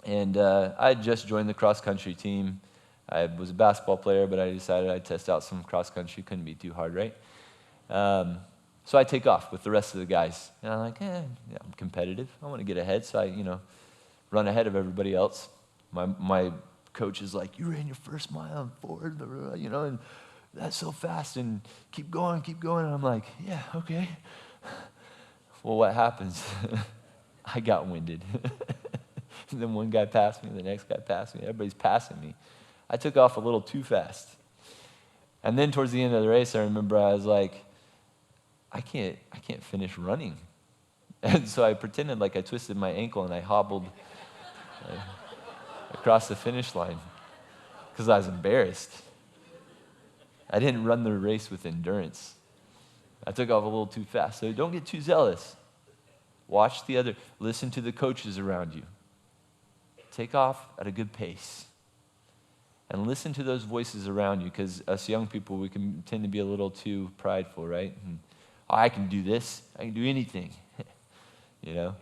And I had just joined the cross country team. I was a basketball player, but I decided I'd test out some cross country. Couldn't be too hard, right? So I take off with the rest of the guys. And I'm like, yeah, I'm competitive. I want to get ahead. So I, run ahead of everybody else. My coach is like, you ran your first mile and forward, and that's so fast, and keep going. And I'm like, yeah, okay. Well, what happens? I got winded. And then one guy passed me, the next guy passed me. Everybody's passing me. I took off a little too fast. And then towards the end of the race, I remember I was like, I can't finish running. And so I pretended like I twisted my ankle and I hobbled across the finish line because I was embarrassed. I didn't run the race with endurance. I took off a little too fast. So don't get too zealous. Watch listen to the coaches around you. Take off at a good pace. And listen to those voices around you, because us young people, we can tend to be a little too prideful, right? And, I can do this. I can do anything, And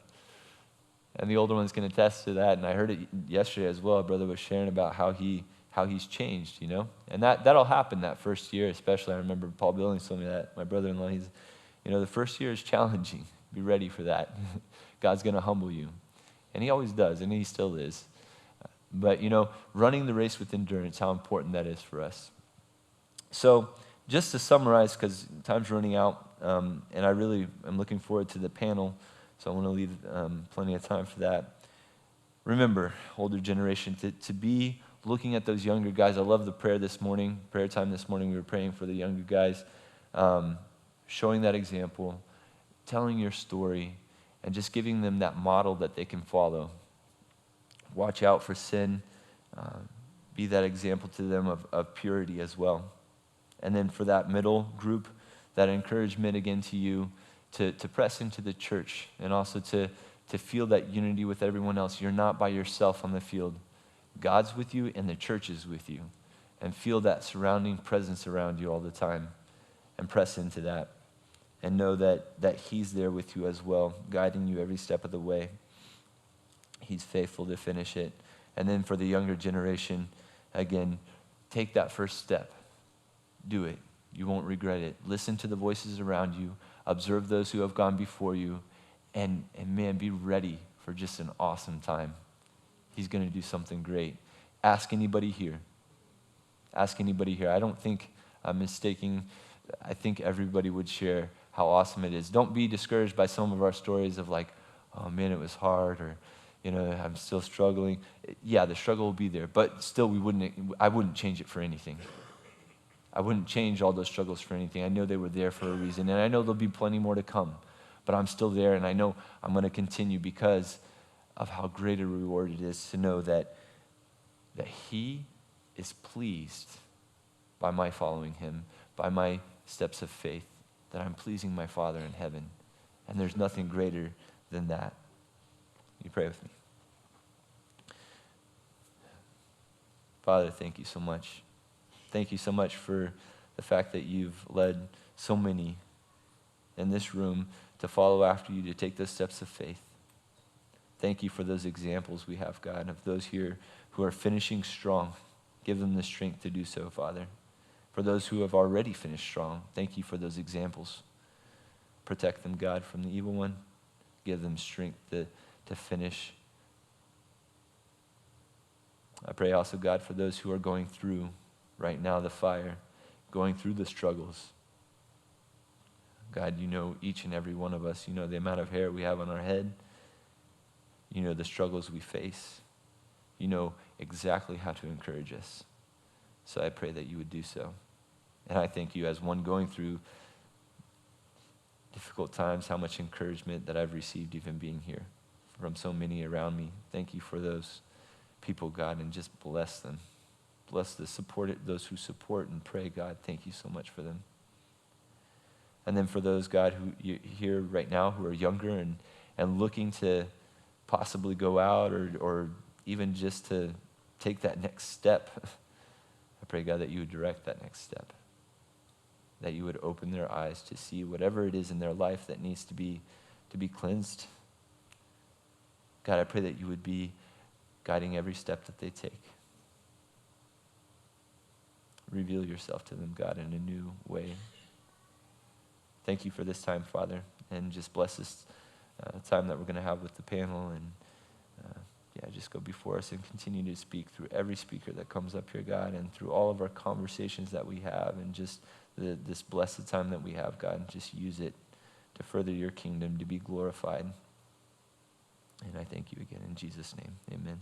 the older ones can attest to that. And I heard it yesterday as well. A brother was sharing about how he's changed, And that'll happen that first year, especially. I remember Paul Billings told me that. My brother-in-law, he's, the first year is challenging. Be ready for that. God's going to humble you. And he always does, and he still is. But, running the race with endurance, how important that is for us. So just to summarize, because time's running out, and I really am looking forward to the panel, so I want to leave plenty of time for that. Remember, older generation, to be looking at those younger guys. I love the prayer time this morning, we were praying for the younger guys, showing that example, telling your story, and just giving them that model that they can follow. Watch out for sin. Be that example to them of purity as well. And then for that middle group, that encouragement again to you to press into the church and also to feel that unity with everyone else. You're not by yourself on the field. God's with you and the church is with you. And feel that surrounding presence around you all the time and press into that. And know that he's there with you as well, guiding you every step of the way. He's faithful to finish it. And then for the younger generation, again, take that first step. Do it. You won't regret it. Listen to the voices around you. Observe those who have gone before you. And man, be ready for just an awesome time. He's going to do something great. Ask anybody here. Ask anybody here. I don't think I'm mistaking. I think everybody would share how awesome it is. Don't be discouraged by some of our stories of like, oh man, it was hard, or I'm still struggling. Yeah, the struggle will be there, but still I wouldn't change it for anything. I wouldn't change all those struggles for anything. I know they were there for a reason, and I know there'll be plenty more to come, but I'm still there, and I know I'm going to continue because of how great a reward it is to know that he is pleased by my following him, by my steps of faith, that I'm pleasing my Father in heaven. And there's nothing greater than that. You pray with me. Father, thank you so much. Thank you so much for the fact that you've led so many in this room to follow after you, to take those steps of faith. Thank you for those examples we have, God, of those here who are finishing strong. Give them the strength to do so, Father. For those who have already finished strong, thank you for those examples. Protect them, God, from the evil one. Give them strength to finish. I pray also, God, for those who are going through right now the fire, going through the struggles. God, you know each and every one of us. You know the amount of hair we have on our head. You know the struggles we face. You know exactly how to encourage us. So I pray that you would do so. And I thank you as one going through difficult times, how much encouragement that I've received even being here from so many around me. Thank you for those people, God, and just bless them. Bless those who support and pray, God. Thank you so much for them. And then for those, God, who you here right now who are younger and looking to possibly go out or even just to take that next step, I pray, God, that you would direct that next step, that you would open their eyes to see whatever it is in their life that needs to be cleansed. God, I pray that you would be guiding every step that they take. Reveal yourself to them, God, in a new way. Thank you for this time, Father, and just bless this time that we're going to have with the panel, and just go before us and continue to speak through every speaker that comes up here, God, and through all of our conversations that we have, and just this blessed time that we have, God, and just use it to further your kingdom, to be glorified. And I thank you again in Jesus' name. Amen.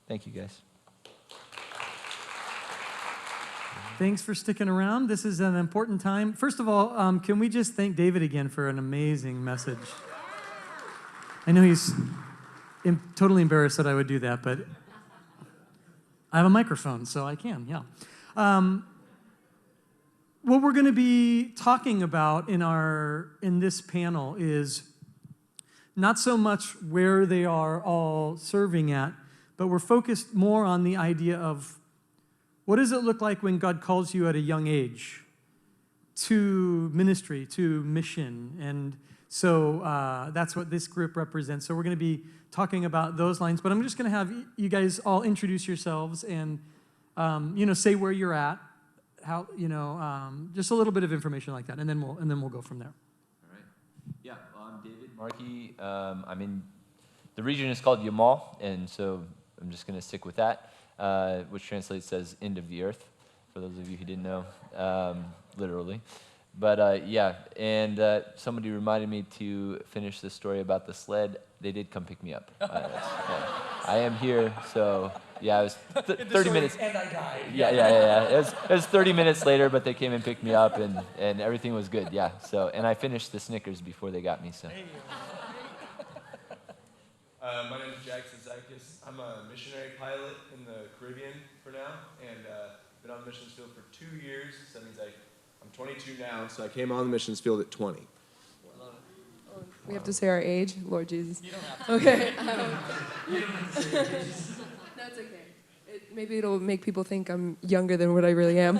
Thank you, guys. Thanks for sticking around. This is an important time. First of all, can we just thank David again for an amazing message? I know he's totally embarrassed that I would do that, but I have a microphone, so I can, yeah. What we're going to be talking about in this panel is not so much where they are all serving at, but we're focused more on the idea of what does it look like when God calls you at a young age to ministry, to mission? And so that's what this group represents. So we're going to be talking about those lines, but I'm just going to have you guys all introduce yourselves and, say where you're at, how, just a little bit of information like that, and then we'll go from there. All right. Yeah, well, I'm David Markey. I'm in, the region is called Yamal, and so I'm just going to stick with that. Which translates as end of the earth, for those of you who didn't know, literally. But somebody reminded me to finish the story about the sled. They did come pick me up. I am here, so yeah, it was 30 minutes. And I died. Yeah. It was 30 minutes later, but they came and picked me up, and everything was good, yeah. So, and I finished the Snickers before they got me, so. My name is Jackson Zykis. I'm a missionary pilot in the Caribbean for now, and been on the missions field for 2 years. So that means I'm 22 now, so I came on the missions field at 20. Wow. We have to say our age? Lord Jesus. You don't have to. Okay. That's okay. Maybe it'll make people think I'm younger than what I really am.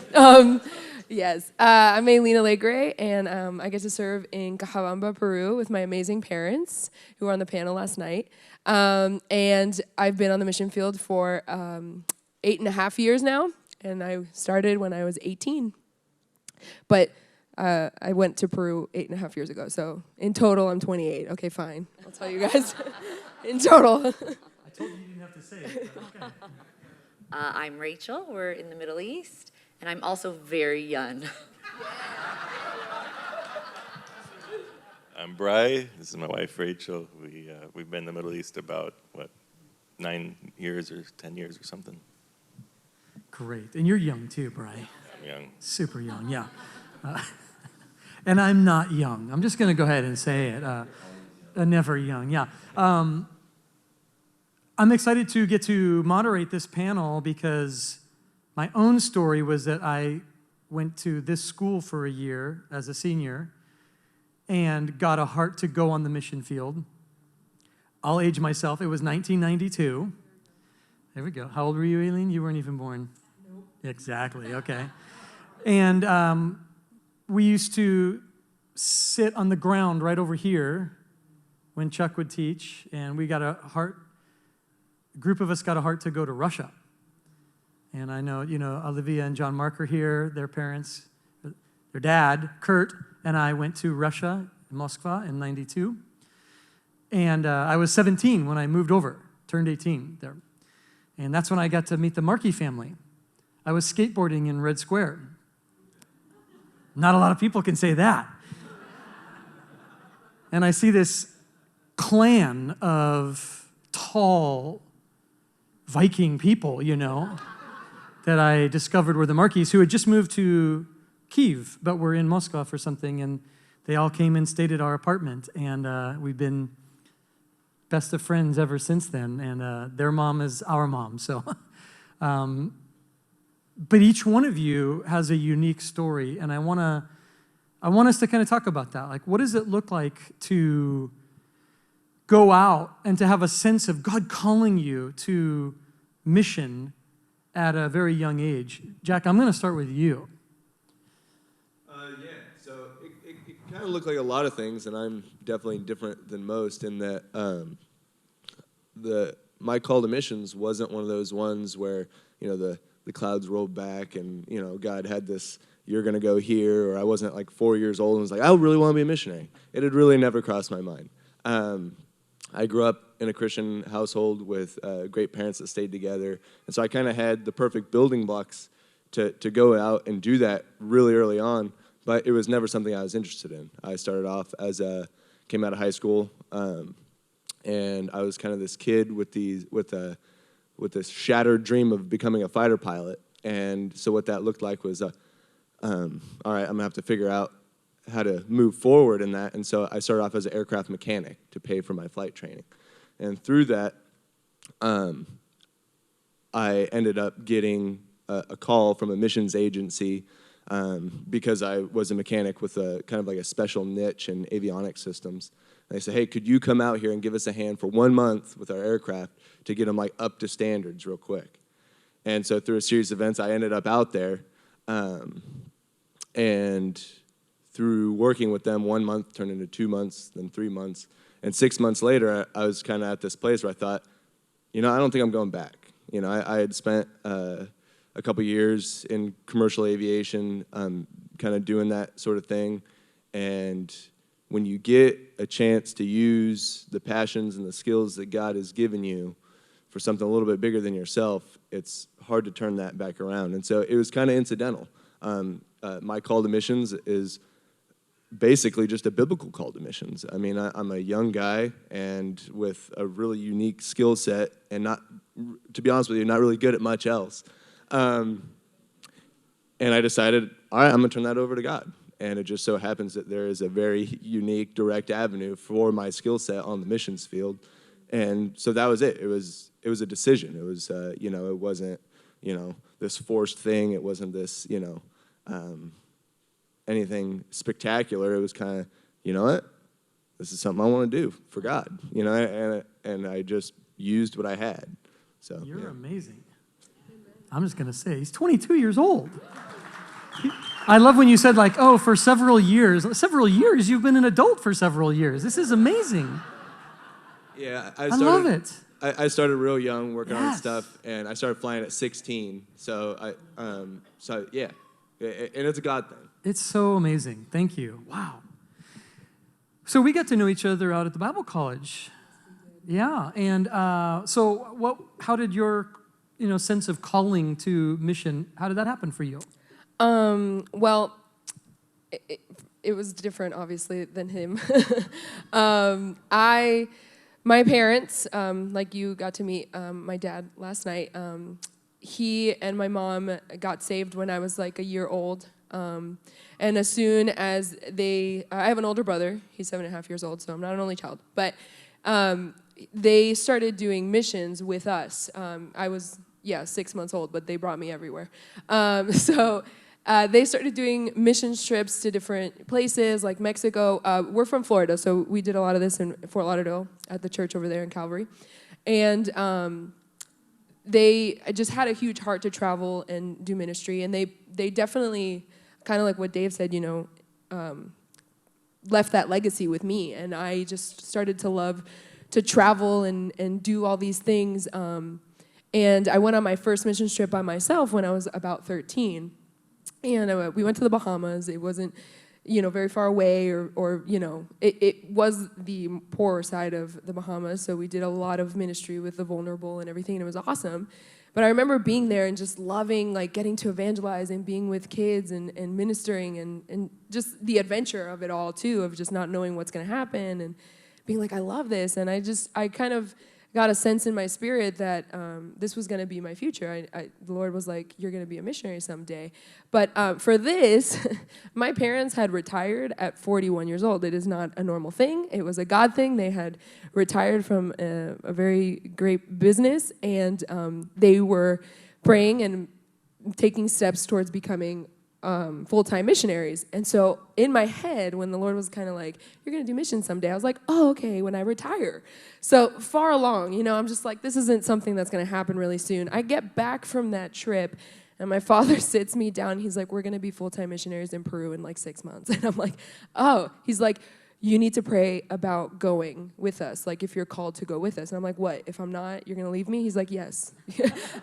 Yes. I'm Ailina Legre, and I get to serve in Cajalamba, Peru with my amazing parents who were on the panel last night. And I've been on the mission field for 8.5 years now, and I started when I was 18. But I went to Peru 8.5 years ago, so in total I'm 28. Okay, fine. I'll tell you guys. In total. I told you didn't have to say it, but okay. I'm Rachel. We're in the Middle East, and I'm also very young. I'm Bry. This is my wife, Rachel. We've been in the Middle East about, 9 years or 10 years or something. Great. And you're young too, Bri. I'm young. Super young, yeah. And I'm not young. I'm just going to go ahead and say it. Never young, yeah. I'm excited to get to moderate this panel because my own story was that I went to this school for a year as a senior and got a heart to go on the mission field. I'll age myself. It was 1992. There we go. How old were you, Aileen? You weren't even born. Nope. Exactly, okay. And we used to sit on the ground right over here when Chuck would teach, and we got a group of us got a heart to go to Russia. And I know, Olivia and John Mark are here, their parents, their dad, Kurt, and I went to Russia, Moscow in 92. And I was 17 when I moved over, turned 18 there. And that's when I got to meet the Markey family. I was skateboarding in Red Square. Not a lot of people can say that. And I see this clan of tall Viking people, that I discovered were the Markeys, who had just moved to Kyiv, but were in Moscow for something, and they all came and stayed at our apartment, and we've been best of friends ever since then, and their mom is our mom, so. But each one of you has a unique story, and I want us to kind of talk about that. Like, what does it look like to go out and to have a sense of God calling you to mission at a very young age? Jack, I'm going to start with you. So it kind of looked like a lot of things, and I'm definitely different than most in that my call to missions wasn't one of those ones where, the clouds rolled back and, God had this, you're going to go here, or I wasn't like 4 years old and was like, I really want to be a missionary. It had really never crossed my mind. I grew up in a Christian household with great parents that stayed together, and so I kind of had the perfect building blocks to go out and do that really early on, but it was never something I was interested in. I started off came out of high school, and I was kind of this kid with this shattered dream of becoming a fighter pilot, and so what that looked like was, all right, I'm gonna have to figure out how to move forward in that, and so I started off as an aircraft mechanic to pay for my flight training. And through that, I ended up getting a call from a missions agency because I was a mechanic with a kind of like a special niche in avionics systems. And they said, hey, could you come out here and give us a hand for 1 month with our aircraft to get them like up to standards real quick? And so through a series of events, I ended up out there, and through working with them, 1 month turned into 2 months, then 3 months. And 6 months later, I was kind of at this place where I thought, I don't think I'm going back. I had spent a couple years in commercial aviation, kind of doing that sort of thing. And when you get a chance to use the passions and the skills that God has given you for something a little bit bigger than yourself, it's hard to turn that back around. And so it was kind of incidental. My call to missions is basically just a biblical call to missions. I mean, I'm a young guy and with a really unique skill set and not, to be honest with you, not really good at much else. And I decided, all right, I'm going to turn that over to God. And it just so happens that there is a very unique, direct avenue for my skill set on the missions field. And so that was it. It was a decision. It was, it wasn't, this forced thing. It wasn't this, anything spectacular. It was kind of, you know what? this is something I want to do for God, you know, and I just used what I had. So You're yeah. amazing. I'm just going to say, he's 22 years old. I love when you said, like, oh, for several years. Several years? You've been an adult for several years. This is amazing. Yeah, I love it. I started real young working on Yes. stuff, and I started flying at 16. So yeah, and it's a God thing. It's so amazing. Thank you. Wow. So we got to know each other out at the Bible college. Yeah, and so how did your sense of calling to mission, how did that happen for you? Well, it was different, obviously, than him. My parents, like you got to meet my dad last night, he and my mom got saved when I was like a year old. And as soon as I have an older brother, he's 7.5 years old, so I'm not an only child, but they started doing missions with us. I was, 6 months old, but they brought me everywhere. So they started doing mission trips to different places, like Mexico. We're from Florida, so we did a lot of this in Fort Lauderdale at the church over there in Calvary. And they just had a huge heart to travel and do ministry, and they definitely, kind of like what Dave said, left that legacy with me, and I just started to love to travel and do all these things. And I went on my first mission trip by myself when I was about 13. And we went to the Bahamas. It wasn't, very far away, or it was the poorer side of the Bahamas. So we did a lot of ministry with the vulnerable and everything, and it was awesome. But I remember being there and just loving, like, getting to evangelize and being with kids and ministering and just the adventure of it all, too, of just not knowing what's going to happen and being like, I love this. And I kind of got a sense in my spirit that this was going to be my future. The Lord was like, you're going to be a missionary someday. But for this, my parents had retired at 41 years old. It is not a normal thing. It was a God thing. They had retired from a very great business, and they were praying and taking steps towards becoming full-time missionaries. And so in my head, when the Lord was kind of like, you're going to do missions someday, I was like, oh, okay, when I retire. So far along, I'm just like, this isn't something that's going to happen really soon. I get back from that trip, and my father sits me down. He's like, we're going to be full-time missionaries in Peru in like 6 months. And I'm like, oh. He's like, you need to pray about going with us, like if you're called to go with us. And I'm like, what? If I'm not, you're going to leave me? He's like, yes.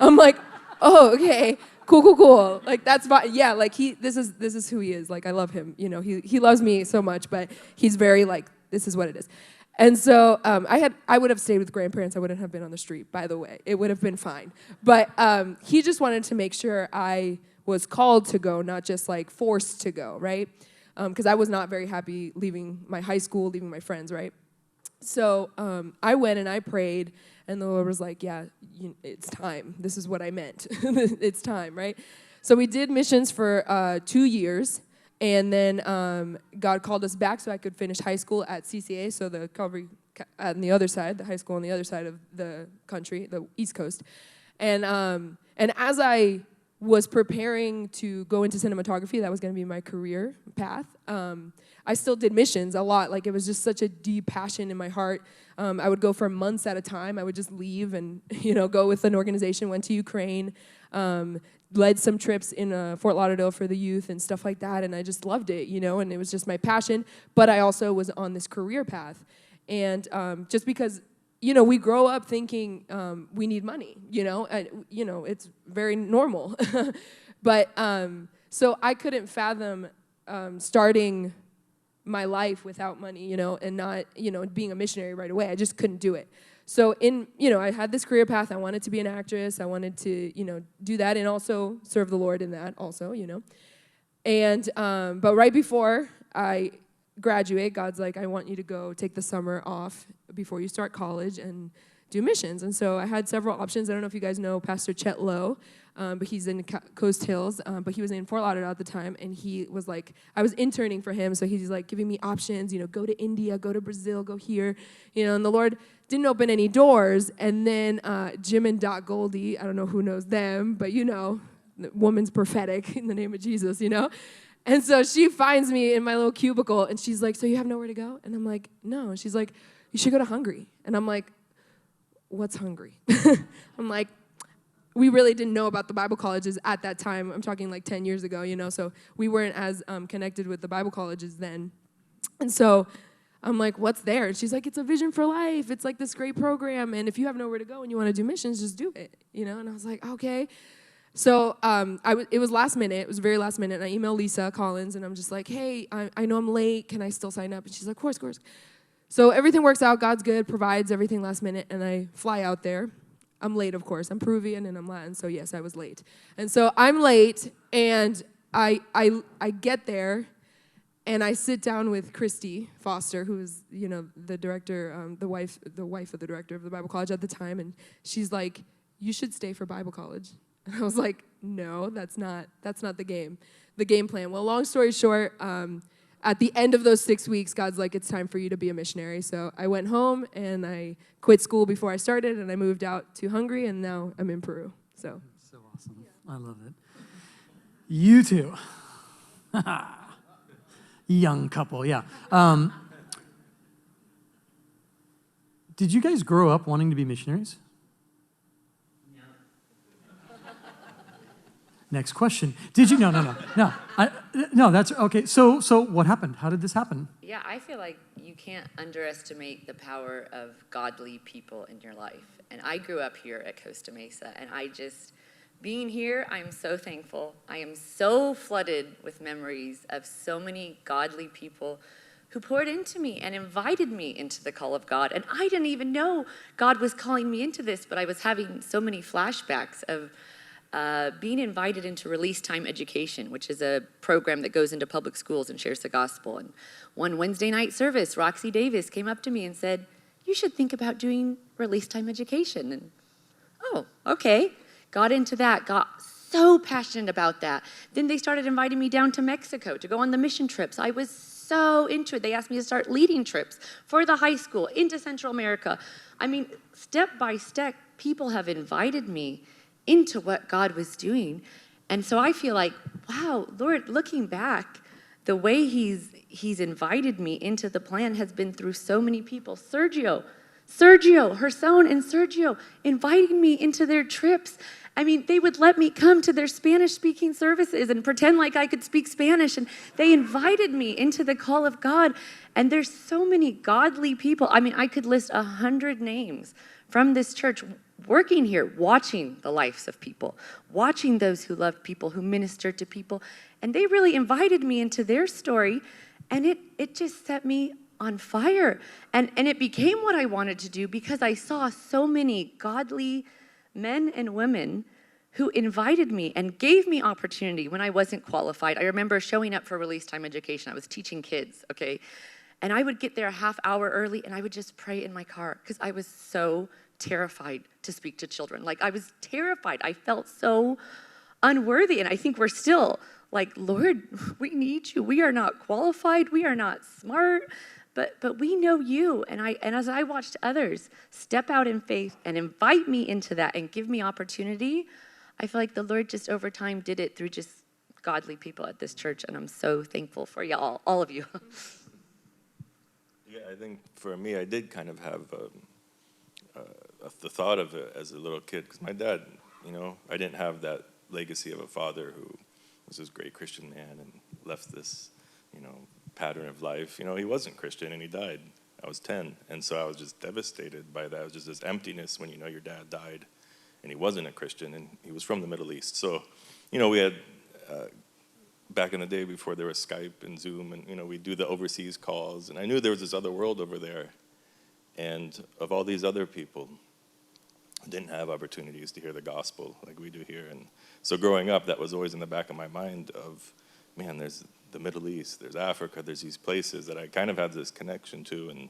I'm like, oh, okay, cool. Like, that's fine. Yeah, like, this is who he is. Like, I love him. He loves me so much, but he's very, like, this is what it is. And so I would have stayed with grandparents. I wouldn't have been on the street, by the way. It would have been fine. But he just wanted to make sure I was called to go, not just, like, forced to go, right? Because I was not very happy leaving my high school, leaving my friends, right? So I went and I prayed, and the Lord was like, yeah, it's time. This is what I meant. It's time, right? So we did missions for 2 years, and then God called us back so I could finish high school at CCA, so the Calvary on the other side, the high school on the other side of the country, the East Coast. And as I was preparing to go into cinematography, that was going to be my career path, I still did missions a lot. Like, it was just such a deep passion in my heart. I would go for months at a time. I would just leave and, go with an organization, went to Ukraine, led some trips in Fort Lauderdale for the youth and stuff like that, and I just loved it, and it was just my passion. But I also was on this career path. And just because, we grow up thinking we need money, and, it's very normal. But so I couldn't fathom starting my life without money, and not, being a missionary right away. I just couldn't do it. So I had this career path. I wanted to be an actress. I wanted to, do that and also serve the Lord in that also, And, but right before I graduate, God's like, I want you to go take the summer off before you start college and do missions. And so I had several options. I don't know if you guys know Pastor Chet Lowe, but he's in Coast Hills, but he was in Fort Lauderdale at the time, and he was like, I was interning for him, so he's like giving me options, go to India, go to Brazil, go here, and the Lord didn't open any doors. And then Jim and Dot Goldie, I don't know who knows them, but the woman's prophetic in the name of Jesus, And so she finds me in my little cubicle, and she's like, so you have nowhere to go? And I'm like, no. And she's like, you should go to Hungary. And I'm like, what's Hungary? I'm like, we really didn't know about the Bible colleges at that time. I'm talking like 10 years ago, so we weren't as connected with the Bible colleges then. And so I'm like, what's there? And she's like, it's a Vision for Life. It's like this great program. And if you have nowhere to go and you want to do missions, just do it, And I was like, okay. So it was last minute. It was very last minute. And I emailed Lisa Collins, and I'm just like, hey, I know I'm late. Can I still sign up? And she's like, of course. So everything works out. God's good, provides everything last minute. And I fly out there. I'm late, of course. I'm Peruvian and I'm Latin, so yes, I was late. And so I'm late, and I get there, and I sit down with Christy Foster, who is, the director, the wife of the director of the Bible college at the time, and she's like, you should stay for Bible college. And I was like, no, that's not the game plan. Well, long story short, at the end of those 6 weeks, God's like, it's time for you to be a missionary. So I went home, and I quit school before I started, and I moved out to Hungary, and now I'm in Peru. So awesome. I love it. You two. Young couple, yeah. Did you guys grow up wanting to be missionaries? Next question. Did you? No. No, that's okay. So what happened? How did this happen? Yeah, I feel like you can't underestimate the power of godly people in your life. And I grew up here at Costa Mesa, and being here, I'm so thankful. I am so flooded with memories of so many godly people who poured into me and invited me into the call of God. And I didn't even know God was calling me into this, but I was having so many flashbacks of being invited into Release Time Education, which is a program that goes into public schools and shares the gospel. And one Wednesday night service, Roxy Davis came up to me and said, you should think about doing Release Time Education. And, oh, okay. Got into that, got so passionate about that. Then they started inviting me down to Mexico to go on the mission trips. I was so into it. They asked me to start leading trips for the high school into Central America. I mean, step by step, people have invited me into what God was doing. And so I feel like, wow, Lord, looking back, the way he's invited me into the plan has been through so many people. Sergio, Herson and Sergio inviting me into their trips. I mean, they would let me come to their Spanish-speaking services and pretend like I could speak Spanish, and they invited me into the call of God. And there's so many godly people. I mean, I could list 100 names from this church working here, watching the lives of people, watching those who love people, who minister to people. And they really invited me into their story, and it just set me on fire. And it became what I wanted to do because I saw so many godly men and women who invited me and gave me opportunity when I wasn't qualified. I remember showing up for Release Time Education. I was teaching kids, okay? And I would get there a half hour early, and I would just pray in my car because I was so terrified to speak to children. Like, I was terrified. I felt so unworthy, and I think we're still like, Lord, we need you. We are not qualified. We are not smart, but we know you. And as I watched others step out in faith and invite me into that and give me opportunity, I feel like the Lord just over time did it through just godly people at this church, and I'm so thankful for y'all, all of you. Yeah, I think for me, I did kind of have the thought of it as a little kid, because my dad, I didn't have that legacy of a father who was this great Christian man and left this, pattern of life. He wasn't Christian and he died. I was 10, and so I was just devastated by that. It was just this emptiness when your dad died and he wasn't a Christian and he was from the Middle East. So, we had, back in the day before there was Skype and Zoom, and, we'd do the overseas calls, and I knew there was this other world over there, and of all these other people, didn't have opportunities to hear the gospel like we do here. And so growing up, that was always in the back of my mind of, man, there's the Middle East, there's Africa, there's these places that I kind of have this connection to, and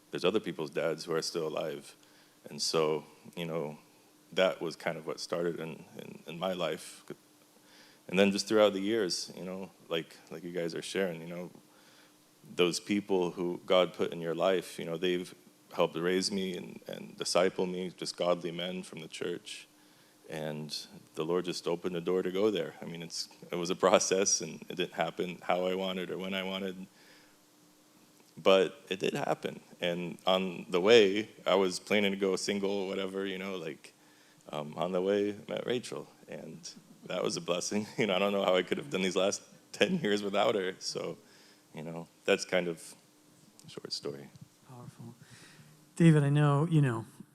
there's other people's dads who are still alive. And so, that was kind of what started in my life. And then just throughout the years, like you guys are sharing, those people who God put in your life, they've helped raise me and disciple me, just godly men from the church. And the Lord just opened the door to go there. I mean, it was a process, and it didn't happen how I wanted or when I wanted. But it did happen. And on the way, I was planning to go single, whatever, on the way, I met Rachel. And that was a blessing. I don't know how I could have done these last 10 years without her. So, that's kind of a short story. Powerful. David, I know,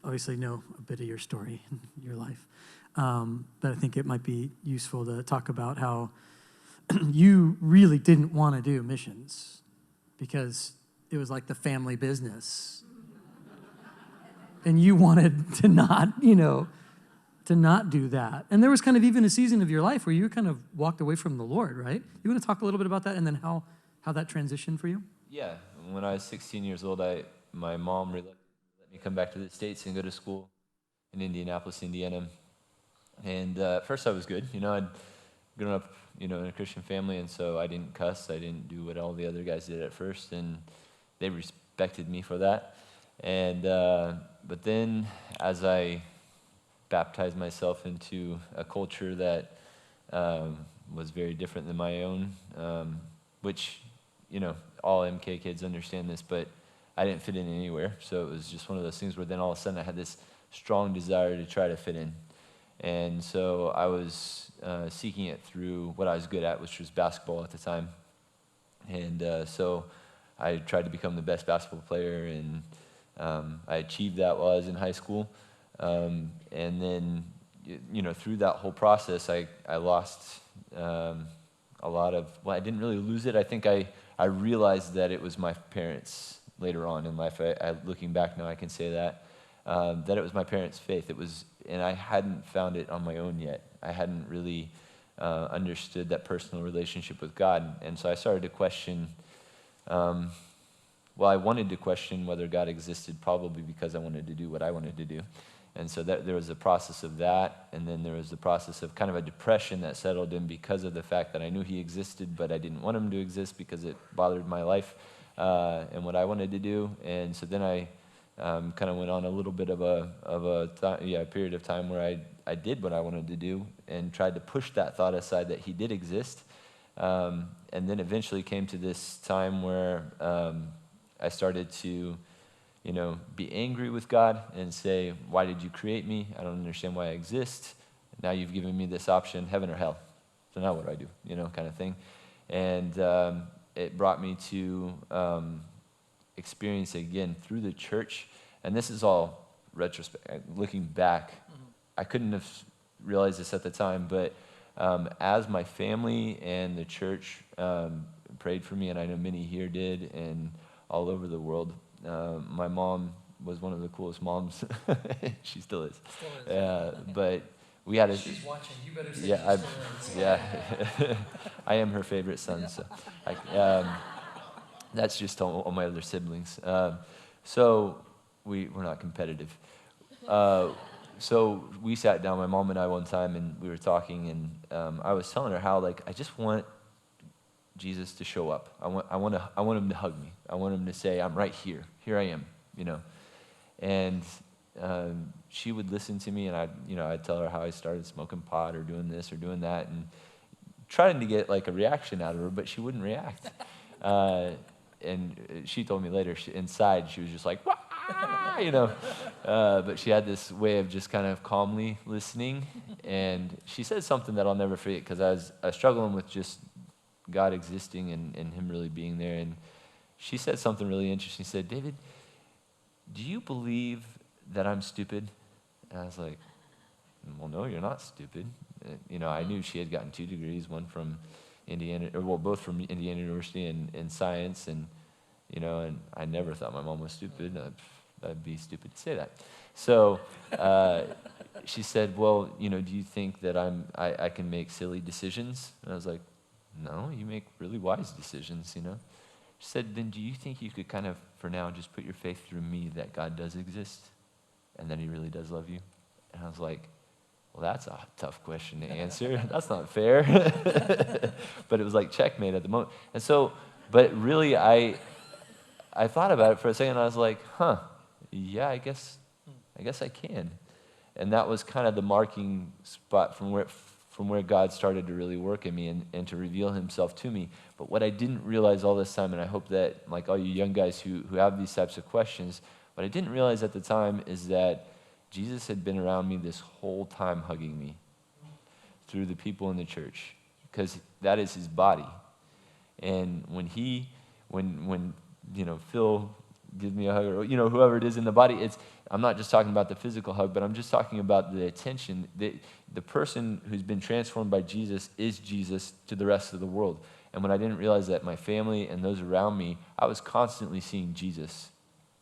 obviously know a bit of your story in your life. But I think it might be useful to talk about how you really didn't want to do missions because it was like the family business. And you wanted to not do that. And there was kind of even a season of your life where you kind of walked away from the Lord, right? You want to talk a little bit about that and then how that transitioned for you? Yeah, when I was 16 years old, my mom let me come back to the States and go to school in Indianapolis, Indiana. And at first I was good. I'd grown up, in a Christian family, and so I didn't cuss. I didn't do what all the other guys did at first, and they respected me for that. And but then as I baptized myself into a culture that was very different than my own, which, all MK kids understand this, but I didn't fit in anywhere. So it was just one of those things where then all of a sudden I had this strong desire to try to fit in. And so I was seeking it through what I was good at, which was basketball at the time. And so I tried to become the best basketball player, and I achieved that while I was in high school. And then, through that whole process, I lost a lot of, I didn't really lose it. I think I realized that it was my parents later on in life. Looking back now, I can say that it was my parents' faith. And I hadn't found it on my own yet. I hadn't really understood that personal relationship with God. And so I started to question, I wanted to question whether God existed, probably because I wanted to do what I wanted to do. And so there was a process of that, and then there was the process of kind of a depression that settled in because of the fact that I knew he existed, but I didn't want him to exist because it bothered my life and what I wanted to do. And so then I kind of went on a little bit of a period of time where I did what I wanted to do and tried to push that thought aside that he did exist. And then eventually came to this time where I started to, be angry with God and say, why did you create me? I don't understand why I exist. Now you've given me this option, heaven or hell. So now what do I do? Kind of thing. And it brought me to experience again through the church. And this is all retrospect. Looking back, I couldn't have realized this at the time, but as my family and the church prayed for me, and I know many here did, and all over the world, my mom was one of the coolest moms. She still is. But we had She's watching. You better say yeah, she's still yeah. I am her favorite son, so that's just all my other siblings. So we're not competitive. So we sat down, my mom and I, one time, and we were talking, and I was telling her how I just want Jesus to show up. I want him to hug me. I want him to say, I'm right here. Here I am, And she would listen to me, and I'd tell her how I started smoking pot or doing this or doing that, and trying to get a reaction out of her, but she wouldn't react. And she told me later, inside she was just like, wah! But she had this way of just kind of calmly listening, and she said something that I'll never forget, because I was struggling with just God existing and him really being there, and she said something really interesting. She said, David, do you believe that I'm stupid? And I was like, well, no, you're not stupid. I knew she had gotten 2 degrees, one from Indiana, both from Indiana University in science, and and I never thought my mom was stupid. That'd be stupid to say that. So she said, well, do you think that I can make silly decisions? And I was like, no, you make really wise decisions, She said, then do you think you could kind of, for now, just put your faith through me that God does exist and that he really does love you? And I was like, well, that's a tough question to answer. That's not fair. But it was like checkmate at the moment. And so, but really, I thought about it for a second, and I was like, yeah, I guess I can. And that was kind of the marking spot from where God started to really work in me and to reveal himself to me. But what I didn't realize all this time, and I hope that like all you young guys who have these types of questions, what I didn't realize at the time is that Jesus had been around me this whole time hugging me through the people in the church, because that is his body. And when Phil gives me a hug, or whoever it is in the body, I'm not just talking about the physical hug, but I'm just talking about the attention. The person who's been transformed by Jesus is Jesus to the rest of the world. And when I didn't realize that, my family and those around me, I was constantly seeing Jesus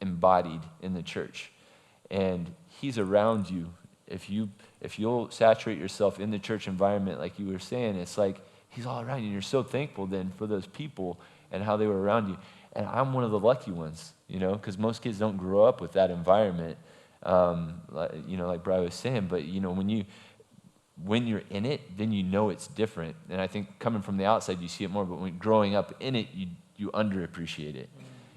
embodied in the church. And he's around you. If you'll saturate yourself in the church environment, like you were saying, it's like he's all around you. And you're so thankful then for those people and how they were around you. And I'm one of the lucky ones, because most kids don't grow up with that environment, like Brian was saying. But, when you're in it, then it's different. And I think coming from the outside, you see it more. But when growing up in it, you underappreciate it.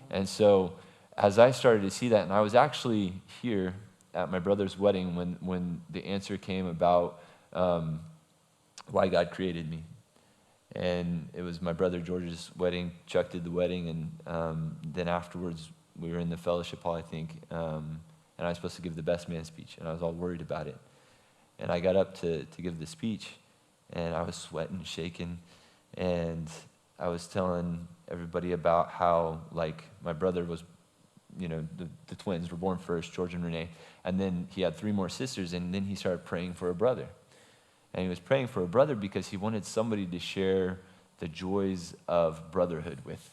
And so as I started to see that, and I was actually here at my brother's wedding when the answer came about why God created me. And it was my brother George's wedding. Chuck did the wedding, and then afterwards we were in the fellowship hall, I think, and I was supposed to give the best man speech, and I was all worried about it. And I got up to give the speech, and I was sweating, shaking, and I was telling everybody about how, like, my brother was, the twins were born first, George and Renee, and then he had 3 more sisters, and then he started praying for a brother. And he was praying for a brother because he wanted somebody to share the joys of brotherhood with.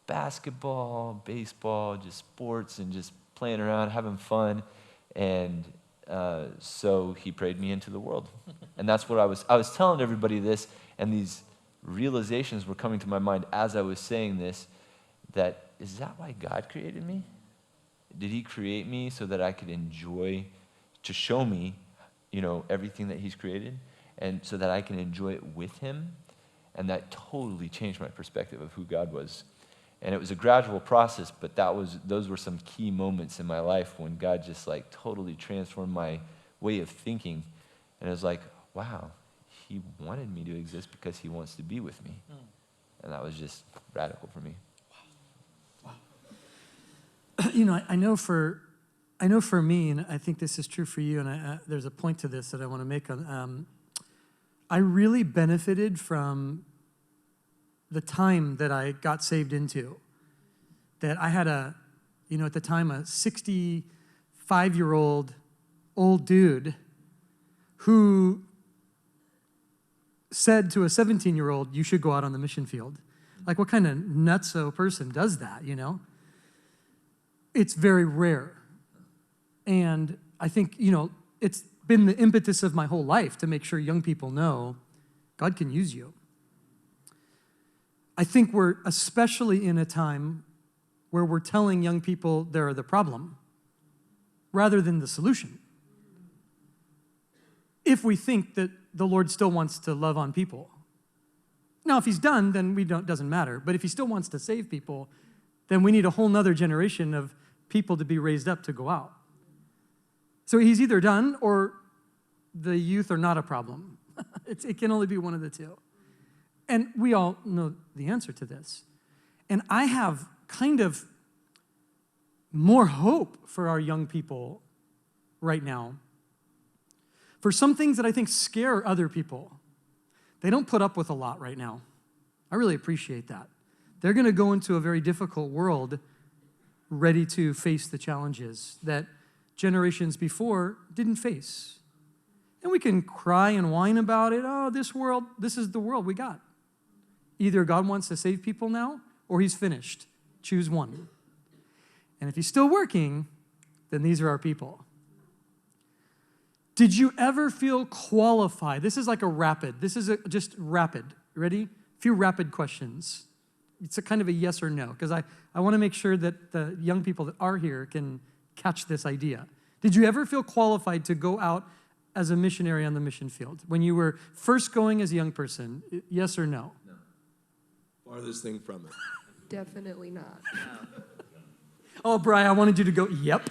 Basketball, baseball, just sports, and just playing around, having fun. And so he prayed me into the world. And that's what I was telling everybody this, and these realizations were coming to my mind as I was saying this, that is that why God created me? Did he create me so that I could enjoy, to show me everything that he's created, and so that I can enjoy it with him? And that totally changed my perspective of who God was. And it was a gradual process, but those were some key moments in my life when God just like totally transformed my way of thinking. And it was like, wow, he wanted me to exist because he wants to be with me. And that was just radical for me. Wow. I know for me, and I think this is true for you, and there's a point to this that I want to make. I really benefited from the time that I got saved into. That I had at the time, a 65-year-old old dude who said to a 17-year-old, you should go out on the mission field. Like, what kind of nutso person does that, It's very rare. And I think, it's been the impetus of my whole life to make sure young people know God can use you. I think we're especially in a time where we're telling young people they're the problem rather than the solution. If we think that the Lord still wants to love on people. Now, if he's done, then doesn't matter. But if he still wants to save people, then we need a whole nother generation of people to be raised up to go out. So he's either done or the youth are not a problem. It can only be one of the two. And we all know the answer to this. And I have kind of more hope for our young people right now for some things that I think scare other people. They don't put up with a lot right now. I really appreciate that. They're going to go into a very difficult world ready to face the challenges that generations before didn't face. And we can cry and whine about it. Oh, this is the world we got. Either God wants to save people now or he's finished. Choose one. And if he's still working, then these are our people. Did you ever feel qualified? This is like a rapid. This is just rapid. Ready? A few rapid questions. It's a kind of a yes or no, because I want to make sure that the young people that are here can catch this idea. Did you ever feel qualified to go out as a missionary on the mission field when you were first going as a young person? Yes or no? No. Farthest thing from it. Definitely not. Oh, Bri, I wanted you to go, yep.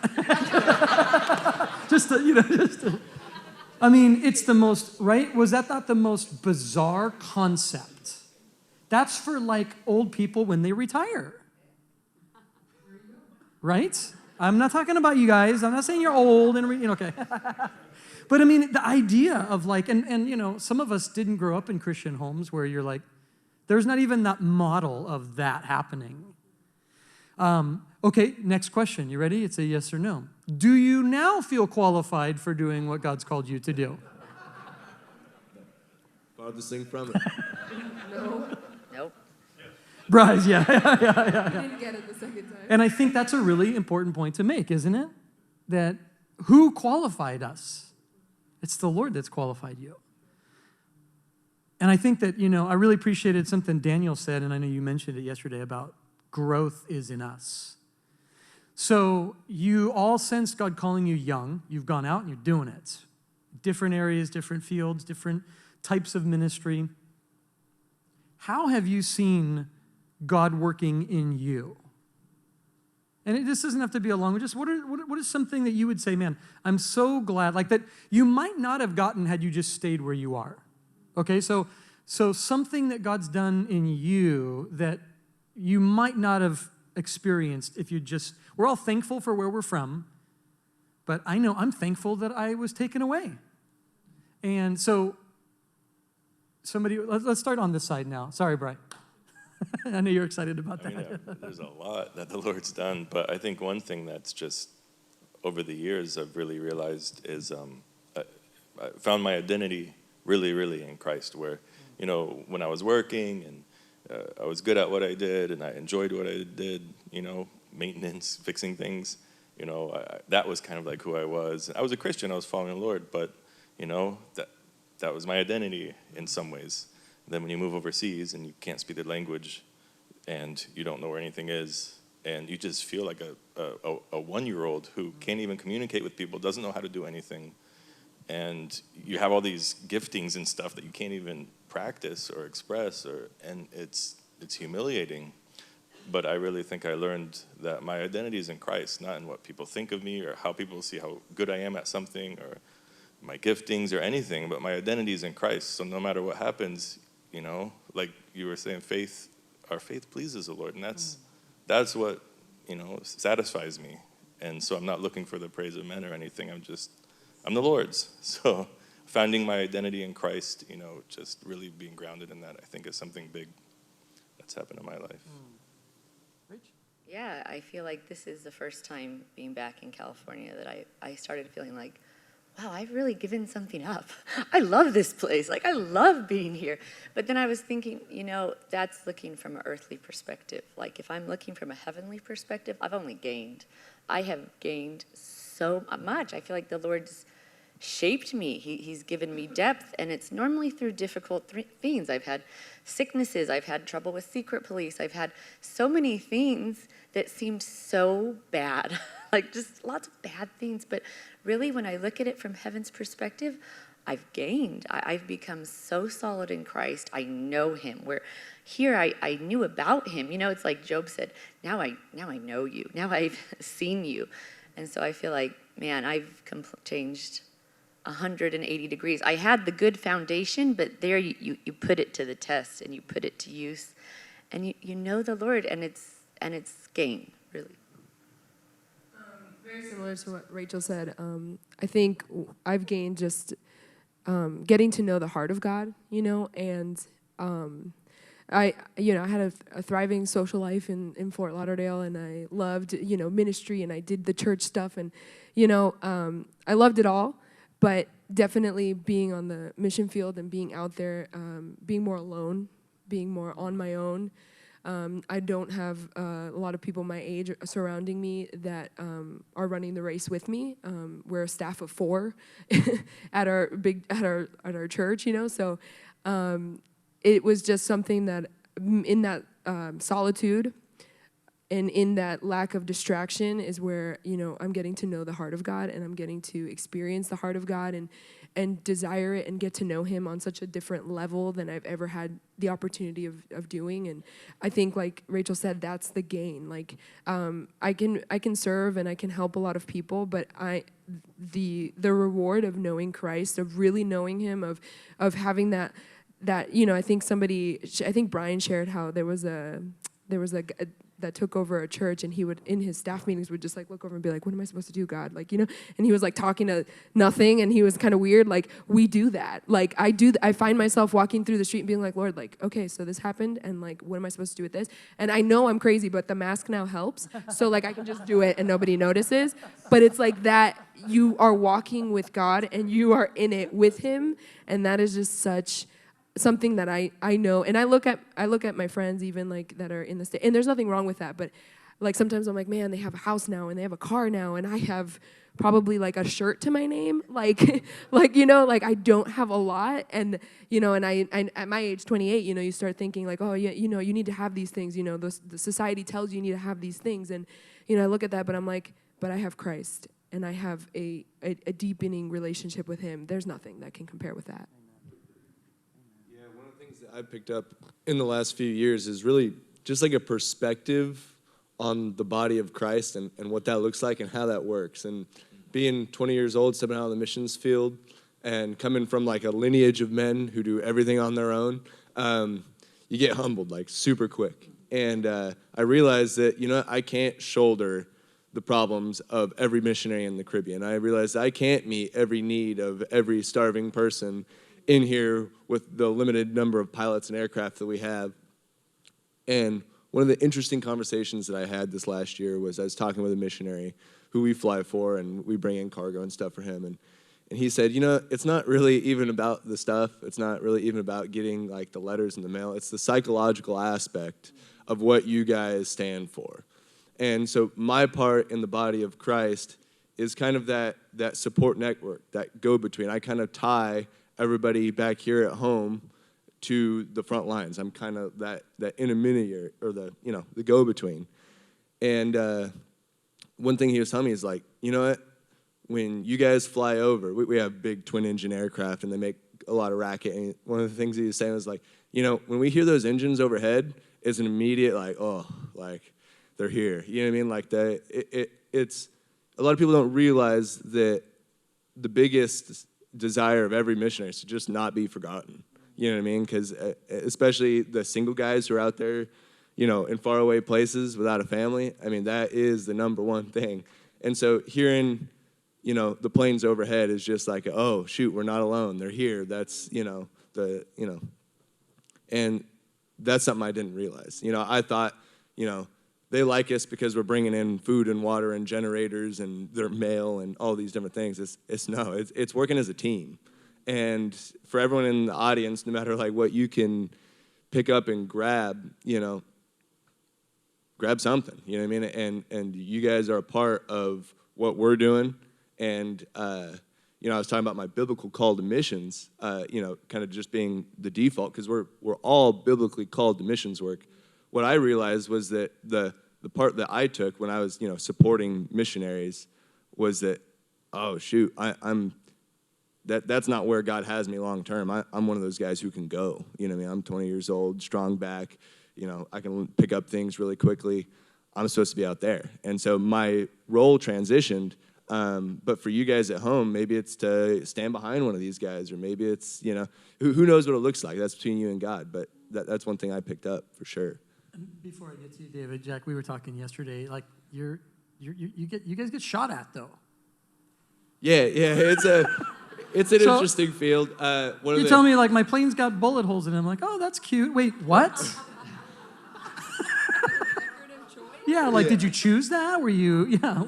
I mean, it's the most, right? Was that not the most bizarre concept? That's for like old people when they retire. Right? I'm not talking about you guys. I'm not saying you're old and, okay. But I mean, the idea of like, and some of us didn't grow up in Christian homes where you're like, there's not even that model of that happening. Okay, next question. You ready? It's a yes or no. Do you now feel qualified for doing what God's called you to do? Farthest thing from it. Nope. Bryce, yeah. Didn't get it the second time. And I think that's a really important point to make, isn't it? That who qualified us? It's the Lord that's qualified you. And I think that, I really appreciated something Daniel said, and I know you mentioned it yesterday, about growth is in us. So you all sensed God calling you young. You've gone out and you're doing it. Different areas, different fields, different types of ministry. How have you seen God working in you? And this doesn't have to be a long, just what is something that you would say, man, I'm so glad, like that you might not have gotten had you just stayed where you are. Okay, so something that God's done in you that you might not have experienced if you just, we're all thankful for where we're from, but I know I'm thankful that I was taken away. And so let's start on this side now. Sorry, Bri. I know you're excited about that. I mean, there's a lot that the Lord's done, but I think one thing that's just over the years I've really realized is I found my identity really, really in Christ, where, when I was working and I was good at what I did and I enjoyed what I did, maintenance, fixing things, that was kind of like who I was. I was a Christian, I was following the Lord, but, that was my identity in some ways. Then when you move overseas and you can't speak the language and you don't know where anything is, and you just feel like a one-year-old who can't even communicate with people, doesn't know how to do anything, and you have all these giftings and stuff that you can't even practice or express, and it's humiliating. But I really think I learned that my identity is in Christ, not in what people think of me or how people see how good I am at something or my giftings or anything, but my identity is in Christ. So no matter what happens, like you were saying, our faith pleases the Lord, and that's what, satisfies me. And so I'm not looking for the praise of men or anything. I'm the Lord's. So finding my identity in Christ, just really being grounded in that, I think is something big that's happened in my life. Yeah, I feel like this is the first time being back in California that I started feeling like, wow, I've really given something up. I love this place. Like, I love being here. But then I was thinking, that's looking from an earthly perspective. Like, if I'm looking from a heavenly perspective, I've only gained. I have gained so much. I feel like the Lord's shaped me. He's given me depth, and it's normally through difficult things. I've had sicknesses. I've had trouble with secret police. I've had so many things that seemed so bad, like just lots of bad things. But really, when I look at it from heaven's perspective, I've gained. I've become so solid in Christ. I know him. Where here I knew about him. It's like Job said, now I know you. Now I've seen you. And so I feel like, man, I've changed 180 degrees. I had the good foundation, but there you put it to the test and you put it to use. And you know the Lord, and it's gain, really. Very similar to what Rachel said. I think I've gained just getting to know the heart of God, and I had a thriving social life in Fort Lauderdale, and I loved, ministry, and I did the church stuff, and, I loved it all, but definitely being on the mission field and being out there, being more alone, being more on my own. I don't have a lot of people my age surrounding me that are running the race with me. We're a staff of 4 at our church, So it was just something that in that solitude, in that lack of distraction is where, I'm getting to know the heart of God, and I'm getting to experience the heart of God and desire it and get to know him on such a different level than I've ever had the opportunity of doing. And I think, like Rachel said, that's the gain. Like, I can serve and I can help a lot of people, but the reward of knowing Christ, of really knowing him, of having that, I think Brian shared how there was a that took over a church, and he would, in his staff meetings, would just like look over and be like, what am I supposed to do, God? Like, and he was like talking to nothing, and he was kind of weird. Like, we do that. Like, I find myself walking through the street and being like, Lord, like, okay, so this happened, and like, what am I supposed to do with this? And I know I'm crazy, but the mask now helps. So like, I can just do it and nobody notices. But it's like that you are walking with God and you are in it with him. And that is just such something that I know, and I look at my friends even like that are in the state, and there's nothing wrong with that, but like sometimes I'm like, man, they have a house now and they have a car now, and I have probably like a shirt to my name, like like I don't have a lot, and and I at my age 28, you start thinking like, oh yeah, you need to have these things, the society tells you need to have these things, and I look at that, but I'm like, but I have Christ, and I have a deepening relationship with him. There's nothing that can compare with that. I picked up in the last few years is really just like a perspective on the body of Christ and what that looks like and how that works. And being 20 years old, stepping out on the missions field and coming from like a lineage of men who do everything on their own, you get humbled like super quick. And I realized that, I can't shoulder the problems of every missionary in the Caribbean. I realized I can't meet every need of every starving person in here with the limited number of pilots and aircraft that we have. And one of the interesting conversations that I had this last year was I was talking with a missionary who we fly for, and we bring in cargo and stuff for him. And he said, it's not really even about the stuff. It's not really even about getting like the letters in the mail. It's the psychological aspect of what you guys stand for. And so my part in the body of Christ is kind of that support network, that go-between. I kind of tie everybody back here at home to the front lines. I'm kind of that intermediary, or the go-between. And one thing he was telling me is like, you know what? When you guys fly over, we have big twin-engine aircraft, and they make a lot of racket. And one of the things he was saying was like, when we hear those engines overhead, it's an immediate like, oh, like they're here. You know what I mean? Like it's a lot of people don't realize that the biggest desire of every missionary is to just not be forgotten. You know what I mean? Because especially the single guys who are out there, in faraway places without a family, I mean, that is the number one thing. And so hearing, the planes overhead is just like, oh, shoot, we're not alone. They're here. That's, and that's something I didn't realize. I thought, they like us because we're bringing in food and water and generators and their mail and all these different things. It's working as a team. And for everyone in the audience, no matter like what you can pick up and grab, grab something, you know what I mean? And you guys are a part of what we're doing. And, I was talking about my biblical call to missions, kind of just being the default, because we're all biblically called to missions work. What I realized was that the part that I took when I was, supporting missionaries was that, oh, shoot, that's not where God has me long term. I'm one of those guys who can go. You know what I mean? I'm 20 years old, strong back. I can pick up things really quickly. I'm supposed to be out there. And so my role transitioned. But for you guys at home, maybe it's to stand behind one of these guys, or maybe it's, who knows what it looks like. That's between you and God. But that's one thing I picked up for sure. Before I get to you, David, Jack, we were talking yesterday. Like you guys get shot at though. Yeah, it's an interesting field. You tell me like my plane's got bullet holes in it. I'm like, oh, that's cute. Wait, what? Yeah, like did you choose that? Were you? Yeah.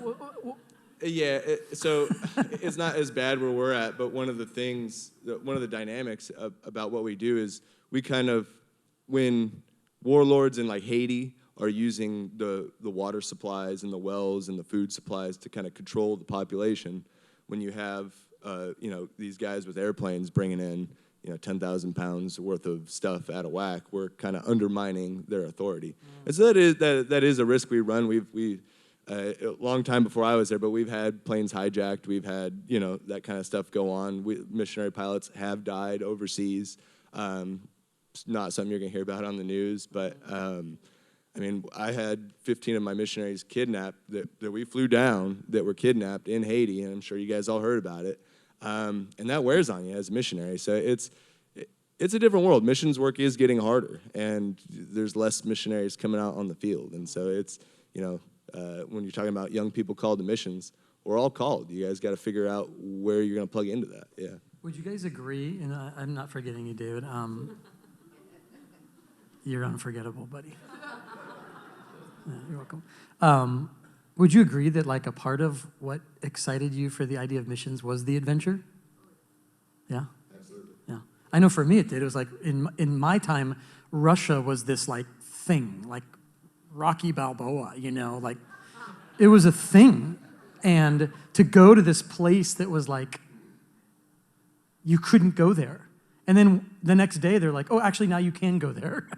Yeah, so it's not as bad where we're at, but one of the dynamics about what we do is we kind of, when warlords in like Haiti are using the water supplies and the wells and the food supplies to kind of control the population, when you have these guys with airplanes bringing in 10,000 pounds worth of stuff out of whack, we're kind of undermining their authority. And so that is a risk we run. We a long time before I was there, but we've had planes hijacked. We've had, that kind of stuff go on. Missionary pilots have died overseas. Not something you're going to hear about on the news, but I had 15 of my missionaries kidnapped that we flew down that were kidnapped in Haiti, and I'm sure you guys all heard about it. And that wears on you as a missionary. So it's a different world. Missions work is getting harder, and there's less missionaries coming out on the field. And so it's, when you're talking about young people called to missions, we're all called. You guys got to figure out where you're going to plug into that. Yeah. Would you guys agree? And I'm not forgetting you, David. You're unforgettable, buddy. Yeah, you're welcome. Would you agree that like a part of what excited you for the idea of missions was the adventure? Yeah? Absolutely. Yeah. I know for me it did. It was like in my time, Russia was this like thing, like Rocky Balboa, like it was a thing. And to go to this place that was like, you couldn't go there. And then the next day they're like, oh, actually now you can go there.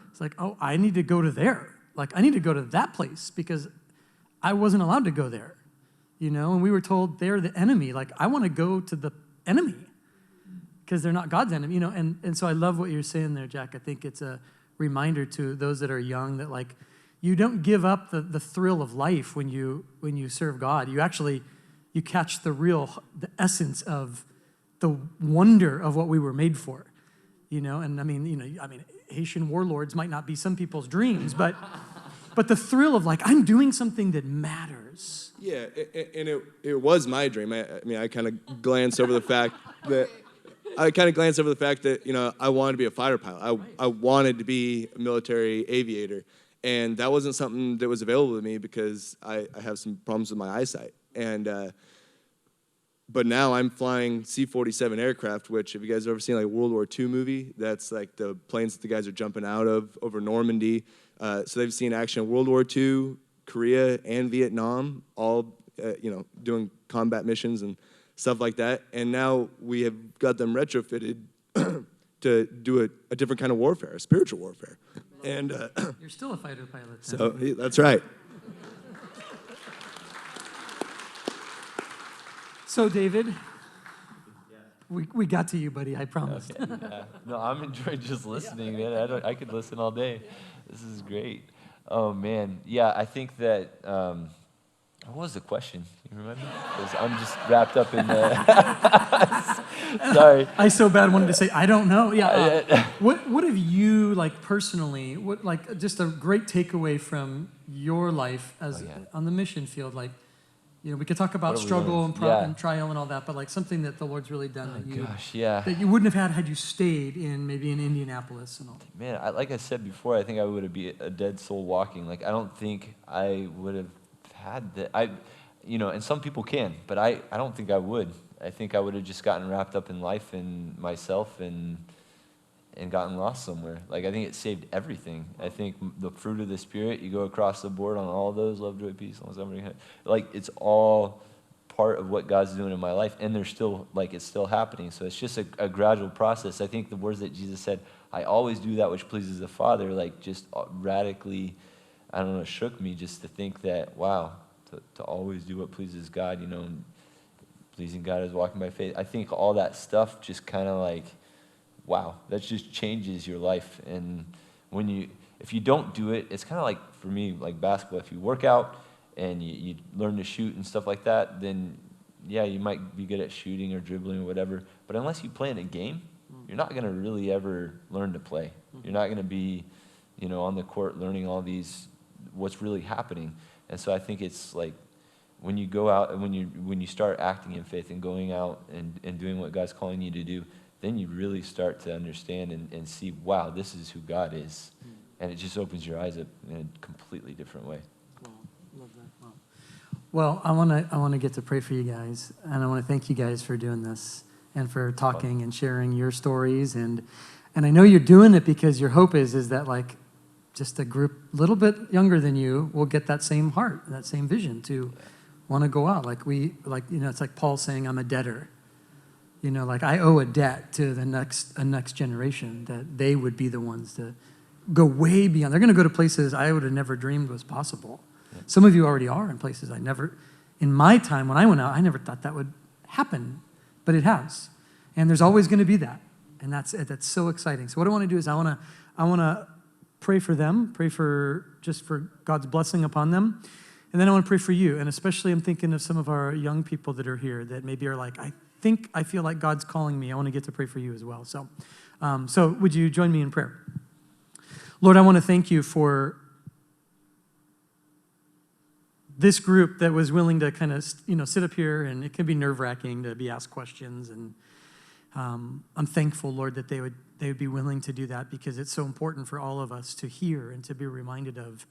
It's like, oh, I need to go to there. Like I need to go to that place because I wasn't allowed to go there, and we were told they're the enemy. Like, I want to go to the enemy because they're not God's enemy, and so I love what you're saying there, Jack. I think it's a reminder to those that are young that, like, you don't give up the thrill of life when you serve God. You catch the essence of the wonder of what we were made for, and Haitian warlords might not be some people's dreams, but the thrill of, like, I'm doing something that matters. Yeah, and it was my dream. I kind of glanced over the fact that I wanted to be a fighter pilot. I wanted to be a military aviator, and that wasn't something that was available to me because I have some problems with my eyesight. And but now I'm flying C-47 aircraft, which, if you guys have ever seen like a World War II movie, that's like the planes that the guys are jumping out of over Normandy. So they've seen action in World War II, Korea, and Vietnam, all doing combat missions and stuff like that. And now we have got them retrofitted to do a different kind of warfare, a spiritual warfare. And you're still a fighter pilot. So that's right. So, David, we got to you, buddy. I promised. Okay, yeah. No, I'm enjoying just listening, man. I could listen all day. This is great. Oh, man. Yeah, I think that, what was the question? You remember? Because I'm just wrapped up in the, sorry. I so bad wanted to say, I don't know. Yeah. What have you, like, personally, just a great takeaway from your life on the mission field? Like, we could talk about struggle and trial and all that, but like something that the Lord's really done that you wouldn't have had you stayed maybe in Indianapolis and all. Man, like I said before, I think I would have been a dead soul walking. Like, I don't think I would have had that. And some people can, but I don't think I would. I think I would have just gotten wrapped up in life and myself and gotten lost somewhere. Like, I think it saved everything. I think the fruit of the Spirit, you go across the board on all those, love, joy, peace, like, it's all part of what God's doing in my life, and there's still, like, it's still happening. So it's just a gradual process. I think the words that Jesus said, I always do that which pleases the Father, like, just radically, shook me just to think that, wow, to always do what pleases God, and pleasing God is walking by faith. I think all that stuff just kind of like, wow, that just changes your life. And if you don't do it, it's kind of like, for me, like basketball. If you work out and you learn to shoot and stuff like that, then yeah, you might be good at shooting or dribbling or whatever. But unless you play in a game, you're not going to really ever learn to play. You're not going to be, on the court learning all these, what's really happening. And so I think it's like, when you go out and when you start acting in faith and going out and doing what God's calling you to do, then you really start to understand and see, wow, this is who God is. And it just opens your eyes up in a completely different way. Wow, love that. Wow. Well, I want to get to pray for you guys, and I want to thank you guys for doing this and for talking and sharing your stories. And I know you're doing it because your hope is that, like, just a group a little bit younger than you will get that same heart, that same vision to want to go out. Like it's like Paul saying, I'm a debtor. Like I owe a debt to the next generation that they would be the ones to go way beyond. They're going to go to places I would have never dreamed was possible. Yeah. Some of you already are in places in my time when I went out, I never thought that would happen, but it has. And there's always going to be that. And that's so exciting. So what I want to do is I want to pray for them, pray for God's blessing upon them. And then I want to pray for you. And especially I'm thinking of some of our young people that are here that maybe are like, I feel like God's calling me. I want to get to pray for you as well. So would you join me in prayer? Lord, I want to thank you for this group that was willing to kind of, sit up here, and it can be nerve-wracking to be asked questions. And I'm thankful, Lord, that they would be willing to do that, because it's so important for all of us to hear and to be reminded of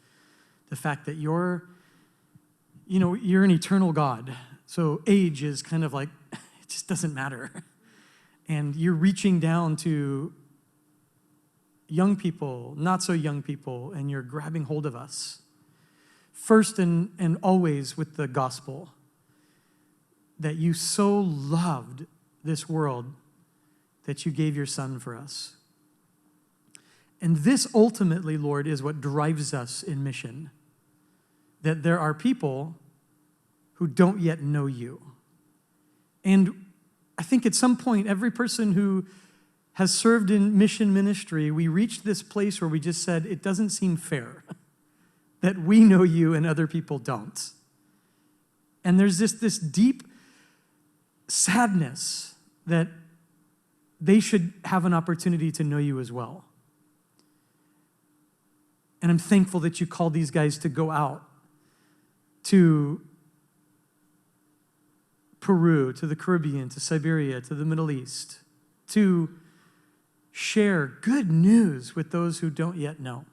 the fact that you're an eternal God. So age is kind of like, it just doesn't matter. And you're reaching down to young people, not so young people, and you're grabbing hold of us. First and always with the gospel, that you so loved this world that you gave your son for us. And this ultimately, Lord, is what drives us in mission. That there are people who don't yet know you. And I think at some point, every person who has served in mission ministry, we reached this place where we just said, it doesn't seem fair that we know you and other people don't. And there's this deep sadness that they should have an opportunity to know you as well. And I'm thankful that you called these guys to go out to Peru, to the Caribbean, to Siberia, to the Middle East, to share good news with those who don't yet know.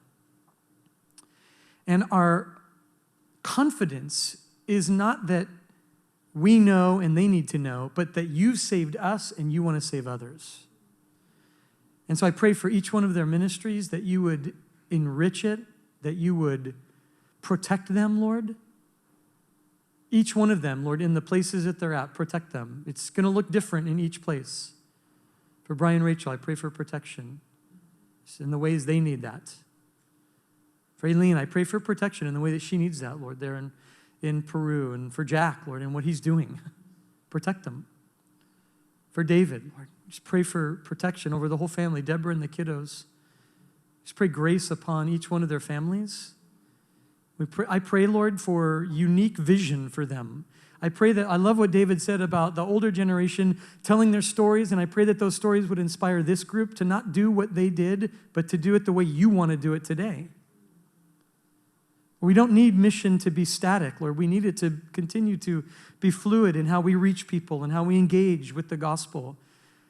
And our confidence is not that we know and they need to know, but that you've saved us and you want to save others. And so I pray for each one of their ministries that you would enrich it, that you would protect them, Lord. Each one of them, Lord, in the places that they're at, protect them. It's going to look different in each place. For Brian and Rachel, I pray for protection in the ways they need that. For Aileen, I pray for protection in the way that she needs that, Lord, there in Peru. And for Jack, Lord, and what he's doing. Protect them. For David, Lord, just pray for protection over the whole family, Deborah and the kiddos. Just pray grace upon each one of their families. I pray, Lord, for unique vision for them. I pray that, I love what David said about the older generation telling their stories, and I pray that those stories would inspire this group to not do what they did, but to do it the way you want to do it today. We don't need mission to be static, Lord. We need it to continue to be fluid in how we reach people and how we engage with the gospel.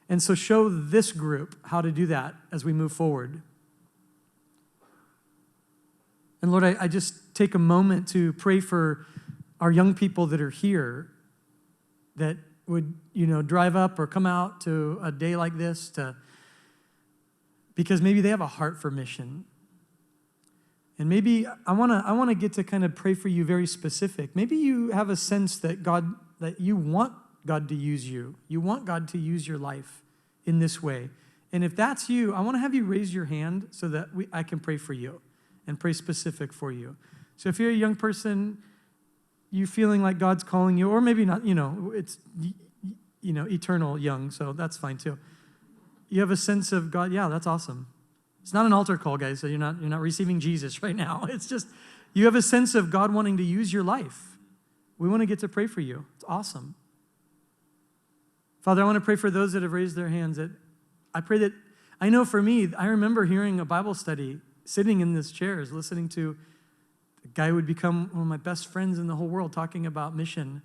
And so show this group how to do that as we move forward. And Lord, I just take a moment to pray for our young people that are here that would, drive up or come out to a day like this because maybe they have a heart for mission. And maybe I want to get to kind of pray for you very specific. Maybe you have a sense that you want God to use you. You want God to use your life in this way. And if that's you, I want to have you raise your hand so that I can pray for you and pray specific for you. So if you're a young person, you feeling like God's calling you, or maybe not, it's, eternal young, so that's fine too. You have a sense of God, yeah, that's awesome. It's not an altar call, guys, so you're not receiving Jesus right now. It's just, you have a sense of God wanting to use your life. We want to get to pray for you. It's awesome. Father, I want to pray for those that have raised their hands. That I pray that, I know for me, I remember hearing a Bible study, sitting in these chairs, listening to a guy who would become one of my best friends in the whole world talking about mission.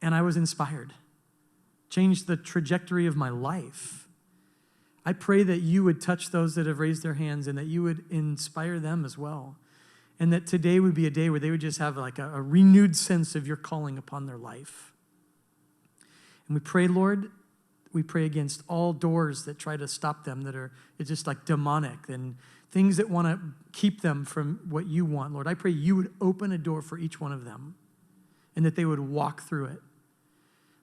And I was inspired. Changed the trajectory of my life. I pray that you would touch those that have raised their hands and that you would inspire them as well. And that today would be a day where they would just have like a renewed sense of your calling upon their life. And we pray, Lord, we pray against all doors that try to stop them, it's just like demonic and things that want to keep them from what you want. Lord, I pray you would open a door for each one of them and that they would walk through it.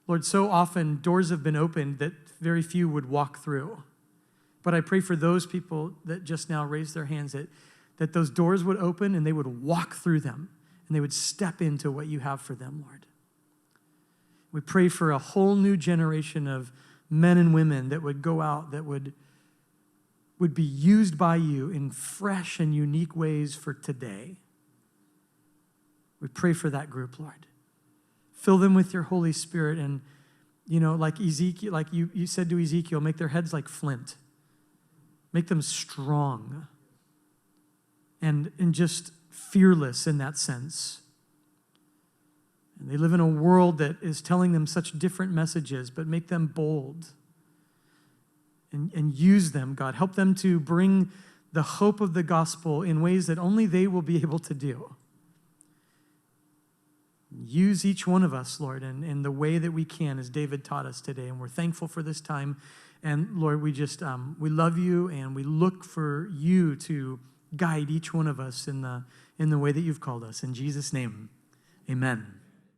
Lord, so often doors have been opened that very few would walk through. But I pray for those people that just now raised their hands that those doors would open and they would walk through them and they would step into what you have for them, Lord. We pray for a whole new generation of men and women that would go out, that would be used by you in fresh and unique ways for today. We pray for that group, Lord. Fill them with your Holy Spirit and, like Ezekiel, like you said to Ezekiel, make their heads like flint. Make them strong and just fearless in that sense. And they live in a world that is telling them such different messages, but make them bold and use them, God. Help them to bring the hope of the gospel in ways that only they will be able to do. Use each one of us, Lord, in the way that we can, as David taught us today. And we're thankful for this time. And Lord, we just, we love you and we look for you to guide each one of us in the way that you've called us. In Jesus' name, amen.